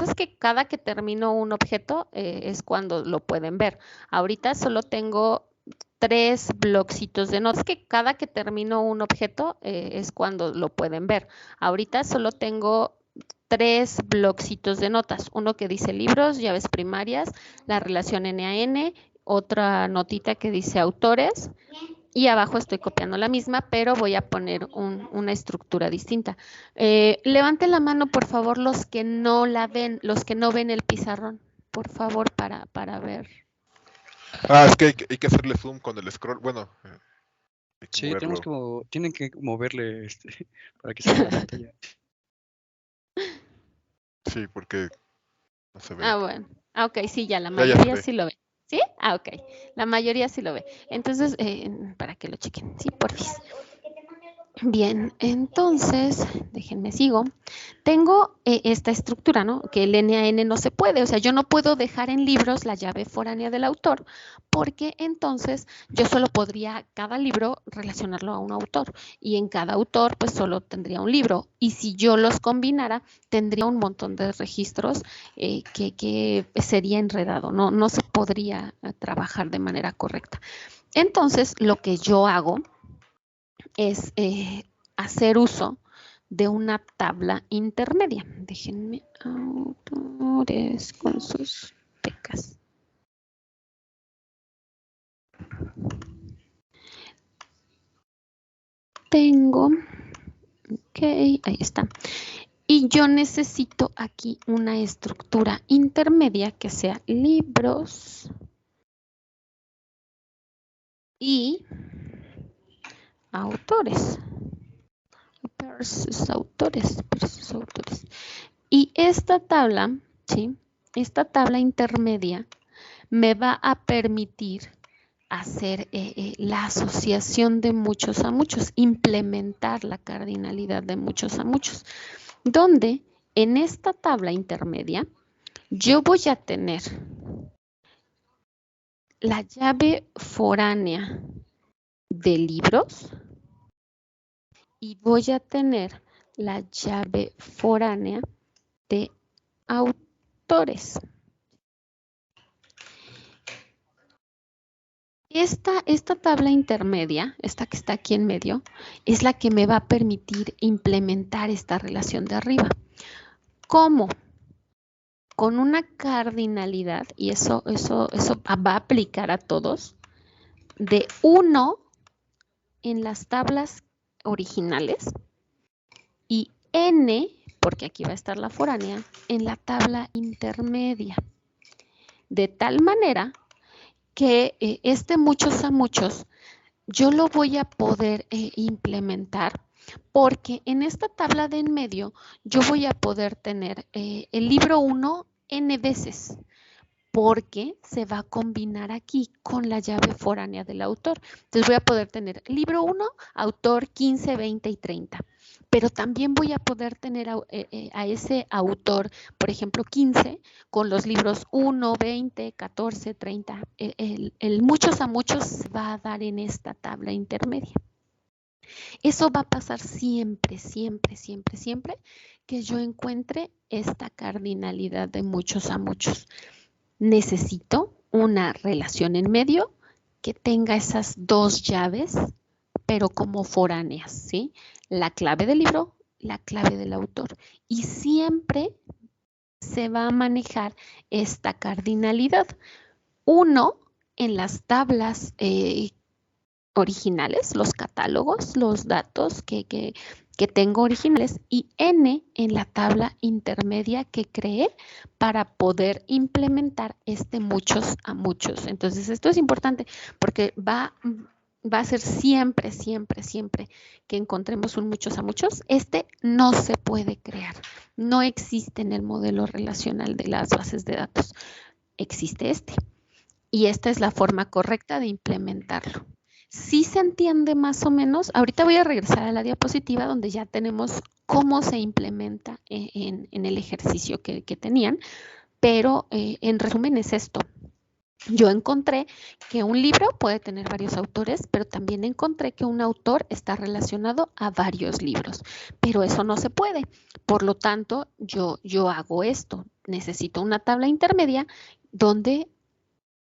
es que cada que termino un objeto es cuando lo pueden ver. Ahorita solo tengo 3 blocitos de notas. Es que cada que termino un objeto es cuando lo pueden ver. Ahorita solo tengo 3 blocitos de notas. Uno que dice libros, llaves primarias, la relación N a N, otra notita que dice autores. Y abajo estoy copiando la misma, pero voy a poner una estructura distinta. Levanten la mano, por favor, los que no la ven, los que no ven el pizarrón, por favor, para ver. Es que hay que hacerle zoom con el scroll. Bueno, hay que Sí, moverlo. tienen que moverle para que salga la pantalla. Sí, porque no se ve. Ah, bueno. Ok, sí, ya, la Ya se mayoría ve. sí lo ve. ¿Sí? Ah, ok. La mayoría sí lo ve. Entonces, para que lo chequen. Sí, porfis. Bien, entonces, déjenme sigo. Tengo esta estructura, ¿no? Que el NaN no se puede, o sea, yo no puedo dejar en libros la llave foránea del autor, porque entonces yo solo podría cada libro relacionarlo a un autor, y en cada autor pues solo tendría un libro, y si yo los combinara, tendría un montón de registros que sería enredado, no se podría trabajar de manera correcta. Entonces, lo que yo hago es hacer uso de una tabla intermedia. Déjenme, autores con sus becas. Tengo, ok, ahí está. Y yo necesito aquí una estructura intermedia que sea libros y autores. Versus autores. Y esta tabla, ¿sí? Esta tabla intermedia me va a permitir hacer la asociación de muchos a muchos, implementar la cardinalidad de muchos a muchos, donde en esta tabla intermedia yo voy a tener la llave foránea de libros y voy a tener la llave foránea de autores. Esta tabla intermedia, esta que está aquí en medio, es la que me va a permitir implementar esta relación de arriba. ¿Cómo? Con una cardinalidad, y eso va a aplicar a todos, de 1 en las tablas originales y n, porque aquí va a estar la foránea, en la tabla intermedia. De tal manera que este muchos a muchos yo lo voy a poder implementar porque en esta tabla de en medio yo voy a poder tener el libro 1 n veces porque se va a combinar aquí con la llave foránea del autor. Entonces voy a poder tener libro 1, autor 15, 20 y 30. Pero también voy a poder tener a ese autor, por ejemplo, 15, con los libros 1, 20, 14, 30. El muchos a muchos se va a dar en esta tabla intermedia. Eso va a pasar siempre, siempre, siempre, siempre que yo encuentre esta cardinalidad de muchos a muchos. Necesito una relación en medio que tenga esas dos llaves, pero como foráneas, ¿sí? La clave del libro, la clave del autor. Y siempre se va a manejar esta cardinalidad. 1 en las tablas originales, los catálogos, los datos que tengo originales y n en la tabla intermedia que creé para poder implementar este muchos a muchos. Entonces esto es importante porque va a ser siempre, siempre, siempre que encontremos un muchos a muchos. Este no se puede crear, no existe en el modelo relacional de las bases de datos. Existe este y esta es la forma correcta de implementarlo. Sí se entiende más o menos. Ahorita voy a regresar a la diapositiva donde ya tenemos cómo se implementa en el ejercicio que tenían, pero en resumen es esto. Yo encontré que un libro puede tener varios autores, pero también encontré que un autor está relacionado a varios libros, pero eso no se puede. Por lo tanto, yo hago esto. Necesito una tabla intermedia donde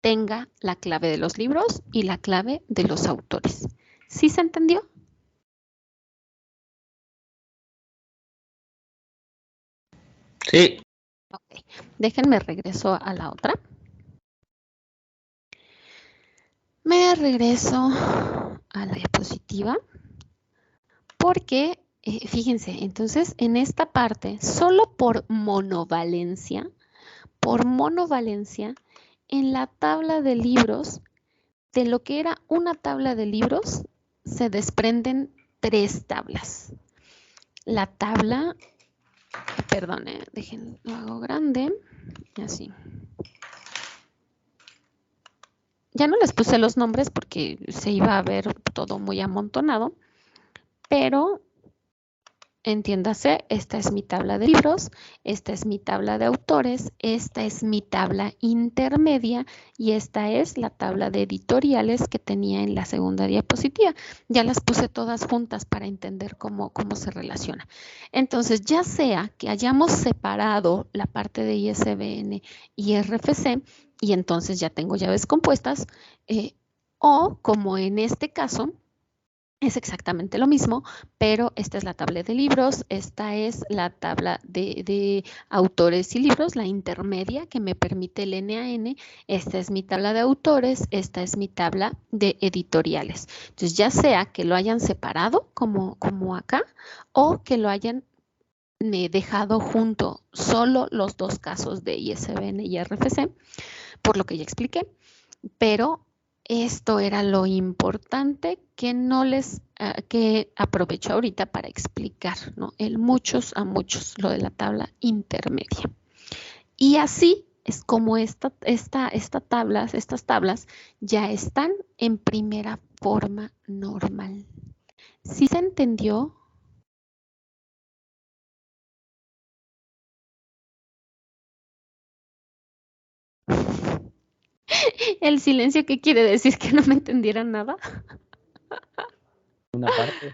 tenga la clave de los libros y la clave de los autores. ¿Sí se entendió? Sí. Ok, déjenme regreso a la otra. Me regreso a la diapositiva porque, fíjense, entonces en esta parte, solo por monovalencia, en la tabla de libros, de lo que era una tabla de libros, se desprenden 3 tablas. La tabla, perdone, dejen, lo hago grande, así. Ya no les puse los nombres porque se iba a ver todo muy amontonado, pero entiéndase, esta es mi tabla de libros, esta es mi tabla de autores, esta es mi tabla intermedia y esta es la tabla de editoriales que tenía en la segunda diapositiva. Ya las puse todas juntas para entender cómo se relaciona. Entonces, ya sea que hayamos separado la parte de ISBN y RFC y entonces ya tengo llaves compuestas, o como en este caso, es exactamente lo mismo, pero esta es la tabla de libros, esta es la tabla de autores y libros, la intermedia que me permite el NaN, esta es mi tabla de autores, esta es mi tabla de editoriales. Entonces, ya sea que lo hayan separado como acá o que lo hayan dejado junto solo los dos casos de ISBN y RFC, por lo que ya expliqué, pero esto era lo importante que que aprovecho ahorita para explicar, ¿no? El muchos a muchos, lo de la tabla intermedia. Y así es como estas tablas ya están en primera forma normal. ¿Sí se entendió? El silencio, ¿qué quiere decir? ¿Que no me entendieran nada? Una parte.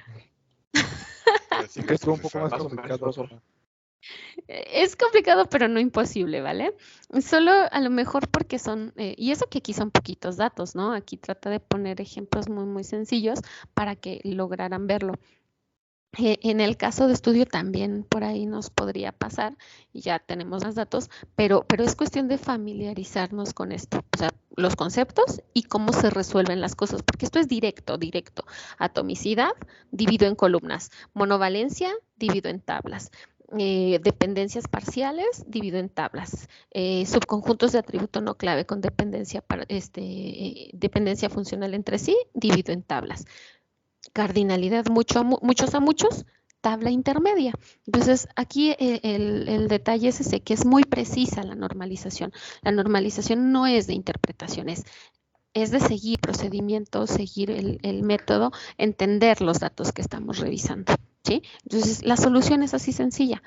Sí, Que estuvo un poco profesor. más complicado, profesor. Es complicado, pero no imposible, ¿vale? Solo a lo mejor porque son, y eso que aquí son poquitos datos, ¿no? Aquí trata de poner ejemplos muy, muy sencillos para que lograran verlo. En el caso de estudio también por ahí nos podría pasar, y ya tenemos los datos, pero es cuestión de familiarizarnos con esto, o sea, los conceptos y cómo se resuelven las cosas, porque esto es directo. Atomicidad divido en columnas, monovalencia divido en tablas, dependencias parciales divido en tablas, subconjuntos de atributo no clave con dependencia funcional entre sí divido en tablas. Cardinalidad muchos a muchos, tabla intermedia. Entonces, aquí el detalle es ese, que es muy precisa la normalización. La normalización no es de interpretaciones, es de seguir procedimientos, seguir el método, entender los datos que estamos revisando, ¿sí? Entonces, la solución es así sencilla.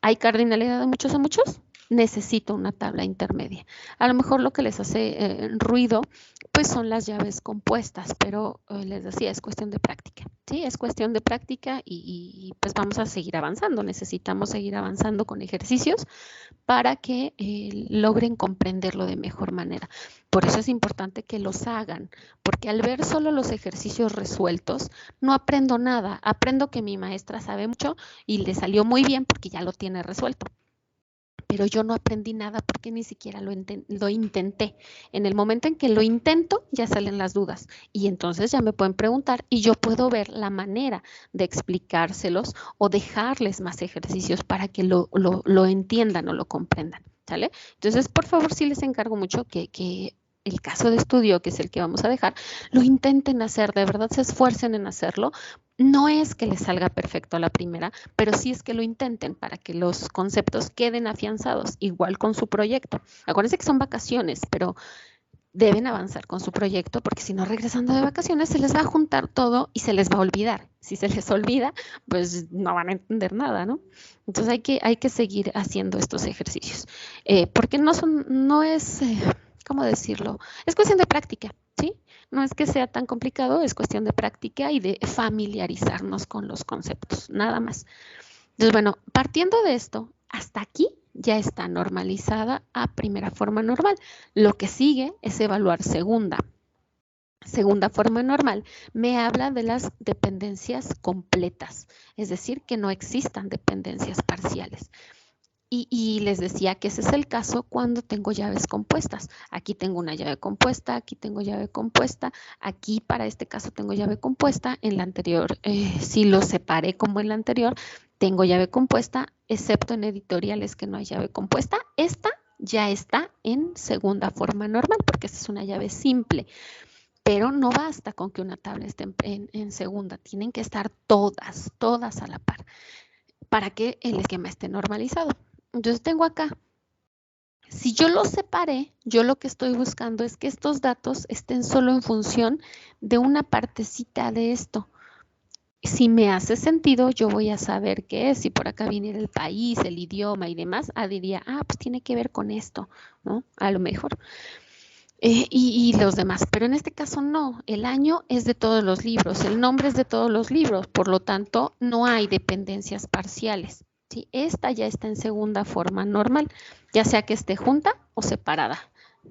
¿Hay cardinalidad de muchos a muchos? Necesito una tabla intermedia. A lo mejor lo que les hace ruido, pues son las llaves compuestas, pero les decía, es cuestión de práctica, ¿sí? Es cuestión de práctica y pues vamos a seguir avanzando. Necesitamos seguir avanzando con ejercicios para que logren comprenderlo de mejor manera. Por eso es importante que los hagan, porque al ver solo los ejercicios resueltos, no aprendo nada. Aprendo que mi maestra sabe mucho y le salió muy bien porque ya lo tiene resuelto. Pero yo no aprendí nada porque ni siquiera lo intenté. En el momento en que lo intento, ya salen las dudas y entonces ya me pueden preguntar y yo puedo ver la manera de explicárselos o dejarles más ejercicios para que lo entiendan o lo comprendan, ¿sale? Entonces, por favor, sí les encargo mucho que el caso de estudio, que es el que vamos a dejar, lo intenten hacer, de verdad se esfuercen en hacerlo. No es que les salga perfecto a la primera, pero sí es que lo intenten para que los conceptos queden afianzados, igual con su proyecto. Acuérdense que son vacaciones, pero deben avanzar con su proyecto porque si no, regresando de vacaciones se les va a juntar todo y se les va a olvidar. Si se les olvida, pues no van a entender nada, ¿no? Entonces hay que seguir haciendo estos ejercicios, porque no es, ¿cómo decirlo? Es cuestión de práctica, ¿sí? No es que sea tan complicado, es cuestión de práctica y de familiarizarnos con los conceptos, nada más. Entonces, bueno, partiendo de esto, hasta aquí ya está normalizada a primera forma normal. Lo que sigue es evaluar segunda. Segunda forma normal me habla de las dependencias completas, es decir, que no existan dependencias parciales. Y les decía que ese es el caso cuando tengo llaves compuestas. Aquí tengo una llave compuesta, aquí tengo llave compuesta, aquí para este caso tengo llave compuesta. En la anterior, si lo separé como en la anterior, tengo llave compuesta, excepto en editoriales que no hay llave compuesta. Esta ya está en segunda forma normal porque esta es una llave simple. Pero no basta con que una tabla esté en segunda, tienen que estar todas a la par para que el esquema esté normalizado. Entonces tengo acá, si yo los separé, yo lo que estoy buscando es que estos datos estén solo en función de una partecita de esto. Si me hace sentido, yo voy a saber qué es. Si por acá viniera el país, el idioma y demás, diría, pues tiene que ver con esto, ¿no? A lo mejor. Y los demás. Pero en este caso no. El año es de todos los libros, el nombre es de todos los libros. Por lo tanto, no hay dependencias parciales. ¿Sí? Esta ya está en segunda forma normal, ya sea que esté junta o separada.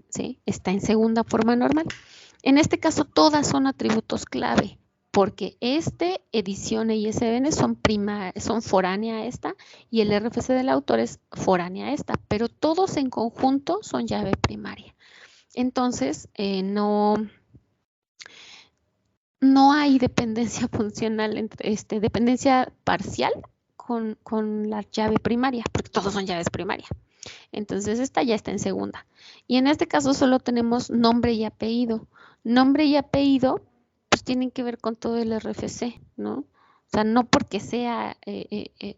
¿Sí? Está en segunda forma normal. En este caso, todas son atributos clave, porque edición e ISBN son foránea a esta y el RFC del autor es foránea a esta, pero todos en conjunto son llave primaria. Entonces, no hay dependencia funcional, dependencia parcial con la llave primaria, porque todos son llaves primarias. Entonces, esta ya está en segunda. Y en este caso solo tenemos nombre y apellido. Nombre y apellido, pues tienen que ver con todo el RFC, ¿no? O sea, no porque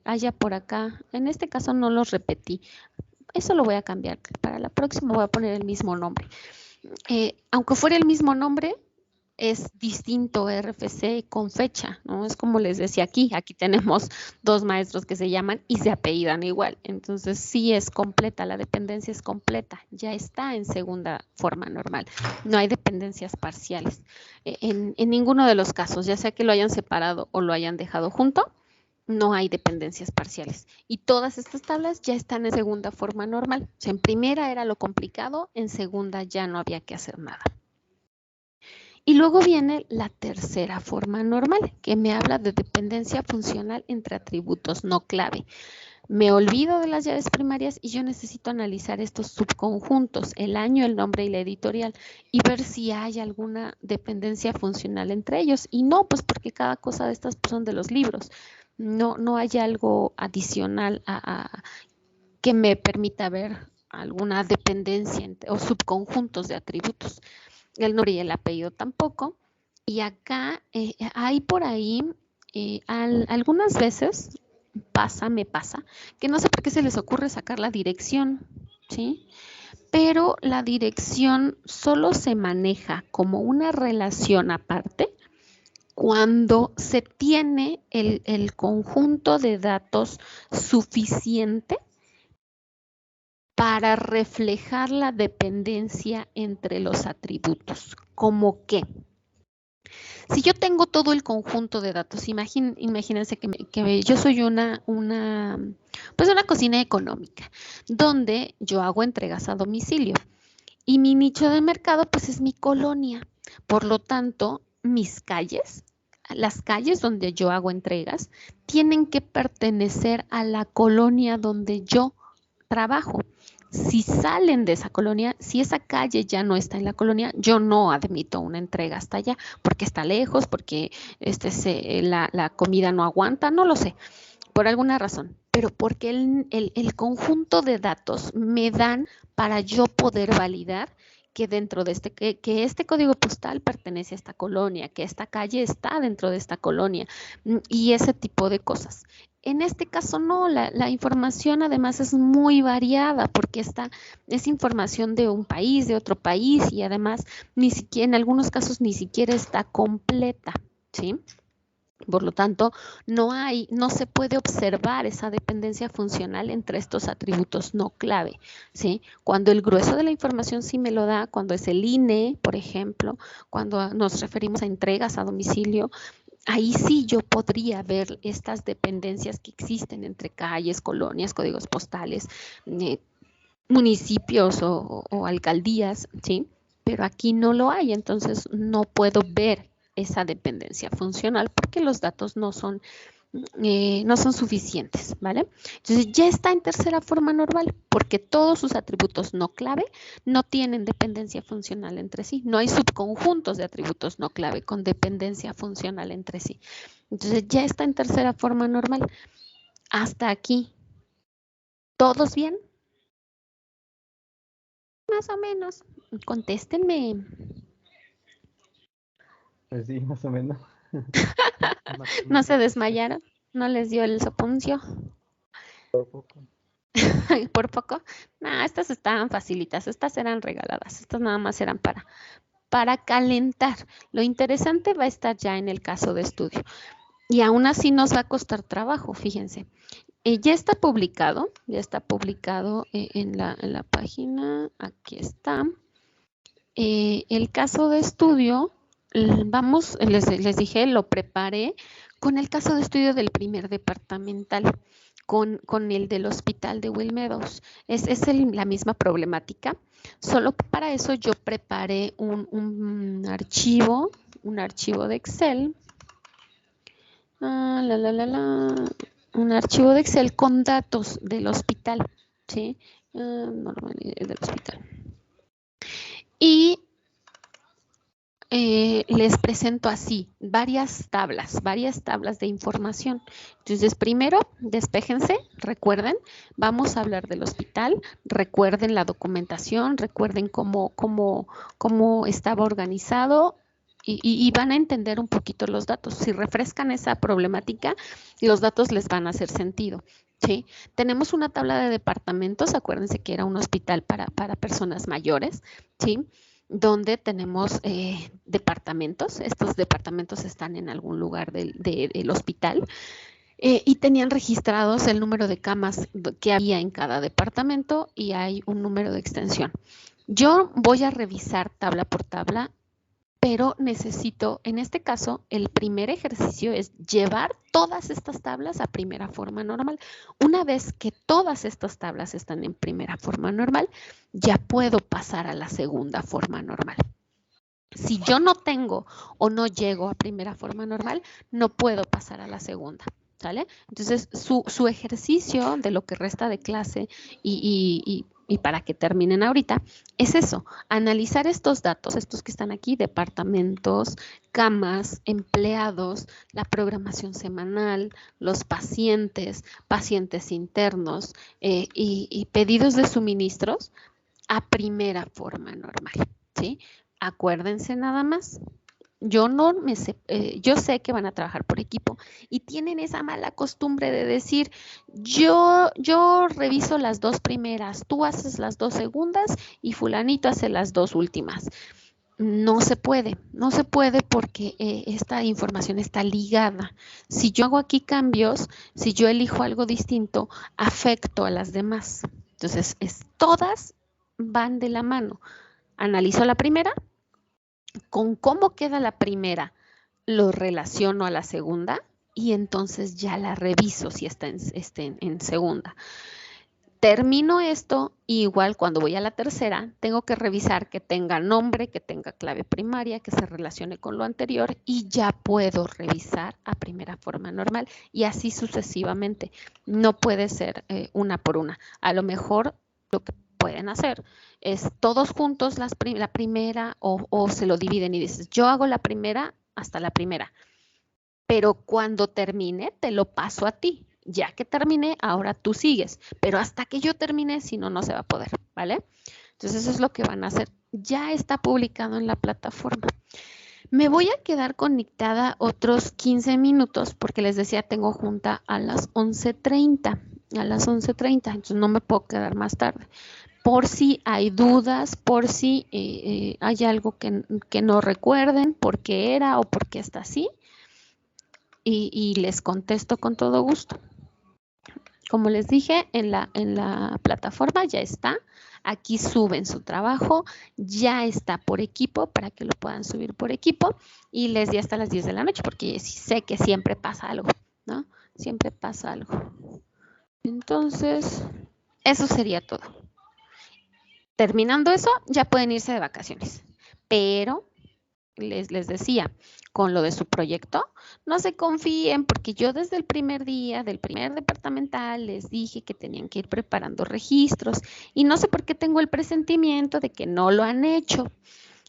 haya por acá. En este caso no los repetí. Eso lo voy a cambiar. Para la próxima voy a poner el mismo nombre. Aunque fuera el mismo nombre, es distinto RFC con fecha, ¿no? Es como les decía aquí tenemos 2 maestros que se llaman y se apellidan igual. Entonces sí es completa, la dependencia es completa, ya está en segunda forma normal. No hay dependencias parciales. En ninguno de los casos, ya sea que lo hayan separado o lo hayan dejado junto, no hay dependencias parciales. Y todas estas tablas ya están en segunda forma normal. O sea, en primera era lo complicado, en segunda ya no había que hacer nada. Y luego viene la tercera forma normal, que me habla de dependencia funcional entre atributos no clave. Me olvido de las llaves primarias y yo necesito analizar estos subconjuntos, el año, el nombre y la editorial, y ver si hay alguna dependencia funcional entre ellos. Y no, pues porque cada cosa de estas son de los libros. No hay algo adicional que me permita ver alguna dependencia o subconjuntos de atributos. El nombre y el apellido tampoco. Y acá hay por ahí algunas veces me pasa, que no sé por qué se les ocurre sacar la dirección, ¿sí? Pero la dirección solo se maneja como una relación aparte cuando se tiene el conjunto de datos suficiente para reflejar la dependencia entre los atributos. ¿Cómo qué? Si yo tengo todo el conjunto de datos, imagínense que yo soy una cocina económica, donde yo hago entregas a domicilio. Y mi nicho de mercado, pues es mi colonia. Por lo tanto, mis calles, las calles donde yo hago entregas, tienen que pertenecer a la colonia donde yo trabajo. Si salen de esa colonia, si esa calle ya no está en la colonia, yo no admito una entrega hasta allá, porque está lejos, porque la comida no aguanta, no lo sé, por alguna razón, pero porque el conjunto de datos me dan para yo poder validar que dentro de que este código postal pertenece a esta colonia, que esta calle está dentro de esta colonia y ese tipo de cosas. En este caso no, la información además es muy variada porque es información de un país, de otro país y además en algunos casos ni siquiera está completa, ¿sí? Por lo tanto, no se puede observar esa dependencia funcional entre estos atributos no clave, ¿sí? Cuando el grueso de la información sí me lo da, cuando es el INE, por ejemplo, cuando nos referimos a entregas a domicilio, ahí sí yo podría ver estas dependencias que existen entre calles, colonias, códigos postales, municipios o alcaldías, ¿sí? Pero aquí no lo hay, entonces no puedo ver esa dependencia funcional porque los datos no son suficientes, ¿vale? Entonces ya está en tercera forma normal porque todos sus atributos no clave no tienen dependencia funcional entre sí. No hay subconjuntos de atributos no clave con dependencia funcional entre sí. Entonces ya está en tercera forma normal. Hasta aquí. ¿Todos bien? Más o menos. Contéstenme. Pues sí, más o menos. ¿No se desmayaron? ¿No les dio el soponcio? Por poco. ¿Por poco? No, estas estaban facilitas, estas eran regaladas, estas nada más eran para calentar. Lo interesante va a estar ya en el caso de estudio. y aún así nos va a costar trabajo, fíjense. Ya está publicado en la página, aquí está. El caso de estudio, les dije, lo preparé con el caso de estudio del primer departamental, con el del hospital de Will Meadows. Es la misma problemática, solo que para eso yo preparé un archivo de Excel. Un archivo de Excel con datos del hospital, ¿sí? Del hospital. Y les presento así varias tablas de información. Entonces, primero, despéjense, recuerden, vamos a hablar del hospital, recuerden la documentación, recuerden cómo estaba organizado y van a entender un poquito los datos. Si refrescan esa problemática, los datos les van a hacer sentido. ¿Sí? Tenemos una tabla de departamentos, acuérdense que era un hospital para personas mayores, ¿sí? Donde tenemos departamentos. Estos departamentos están en algún lugar del hospital y tenían registrados el número de camas que había en cada departamento y hay un número de extensión. Yo voy a revisar tabla por tabla, pero necesito, en este caso, el primer ejercicio es llevar todas estas tablas a primera forma normal. Una vez que todas estas tablas están en primera forma normal, ya puedo pasar a la segunda forma normal. Si yo no tengo o no llego a primera forma normal, no puedo pasar a la segunda, ¿sale? Entonces, su ejercicio de lo que resta de clase y para que terminen ahorita, es eso, analizar estos datos, estos que están aquí, departamentos, camas, empleados, la programación semanal, los pacientes internos y pedidos de suministros a primera forma normal, ¿sí? Acuérdense nada más. Yo sé que van a trabajar por equipo y tienen esa mala costumbre de decir, yo reviso las 2 primeras, tú haces las 2 segundas y fulanito hace las 2 últimas. No se puede porque esta información está ligada. Si yo hago aquí cambios, si yo elijo algo distinto, afecto a las demás. Entonces, todas van de la mano. Analizo la primera. Con cómo queda la primera, lo relaciono a la segunda y entonces ya la reviso si está en segunda. Termino esto y igual cuando voy a la tercera, tengo que revisar que tenga nombre, que tenga clave primaria, que se relacione con lo anterior y ya puedo revisar a primera forma normal y así sucesivamente. No puede ser una por una. A lo mejor lo que pueden hacer es todos juntos la primera o se lo dividen y dices, yo hago la primera hasta la primera, pero cuando termine te lo paso a ti. Ya que terminé, ahora tú sigues, pero hasta que yo termine, si no, no se va a poder, ¿vale? Entonces eso es lo que van a hacer. Ya está publicado en la plataforma. Me voy a quedar conectada otros 15 minutos porque les decía, tengo junta a las 11:30. Entonces no me puedo quedar más tarde. Por si hay dudas, por si hay algo que no recuerden por qué era o por qué está así. Y les contesto con todo gusto. Como les dije, en la plataforma ya está. Aquí suben su trabajo, ya está por equipo para que lo puedan subir por equipo y les di hasta las 10 de la noche porque sé que siempre pasa algo, ¿no? Siempre pasa algo. Entonces, eso sería todo. Terminando eso, ya pueden irse de vacaciones. Pero, les decía, con lo de su proyecto, no se confíen porque yo desde el primer día del primer departamental les dije que tenían que ir preparando registros y no sé por qué tengo el presentimiento de que no lo han hecho.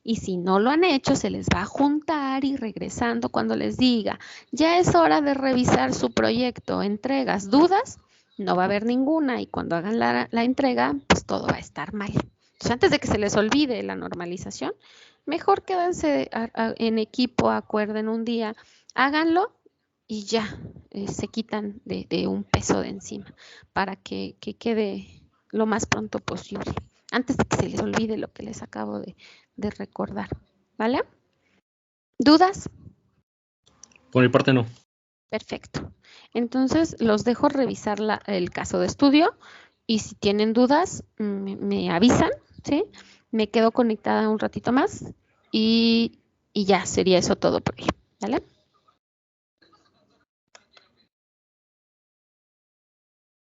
Y si no lo han hecho, se les va a juntar y regresando cuando les diga, ya es hora de revisar su proyecto, entregas, dudas, no va a haber ninguna y cuando hagan la entrega, pues todo va a estar mal. Entonces, antes de que se les olvide la normalización, mejor quédense en equipo, acuerden un día, háganlo y ya se quitan de un peso de encima para que quede lo más pronto posible, antes de que se les olvide lo que les acabo de recordar, ¿vale? ¿Dudas? Por mi parte no. Perfecto. Entonces, los dejo revisar el caso de estudio y si tienen dudas, me avisan, ¿sí? Me quedo conectada un ratito más y ya sería eso todo por hoy, ¿vale?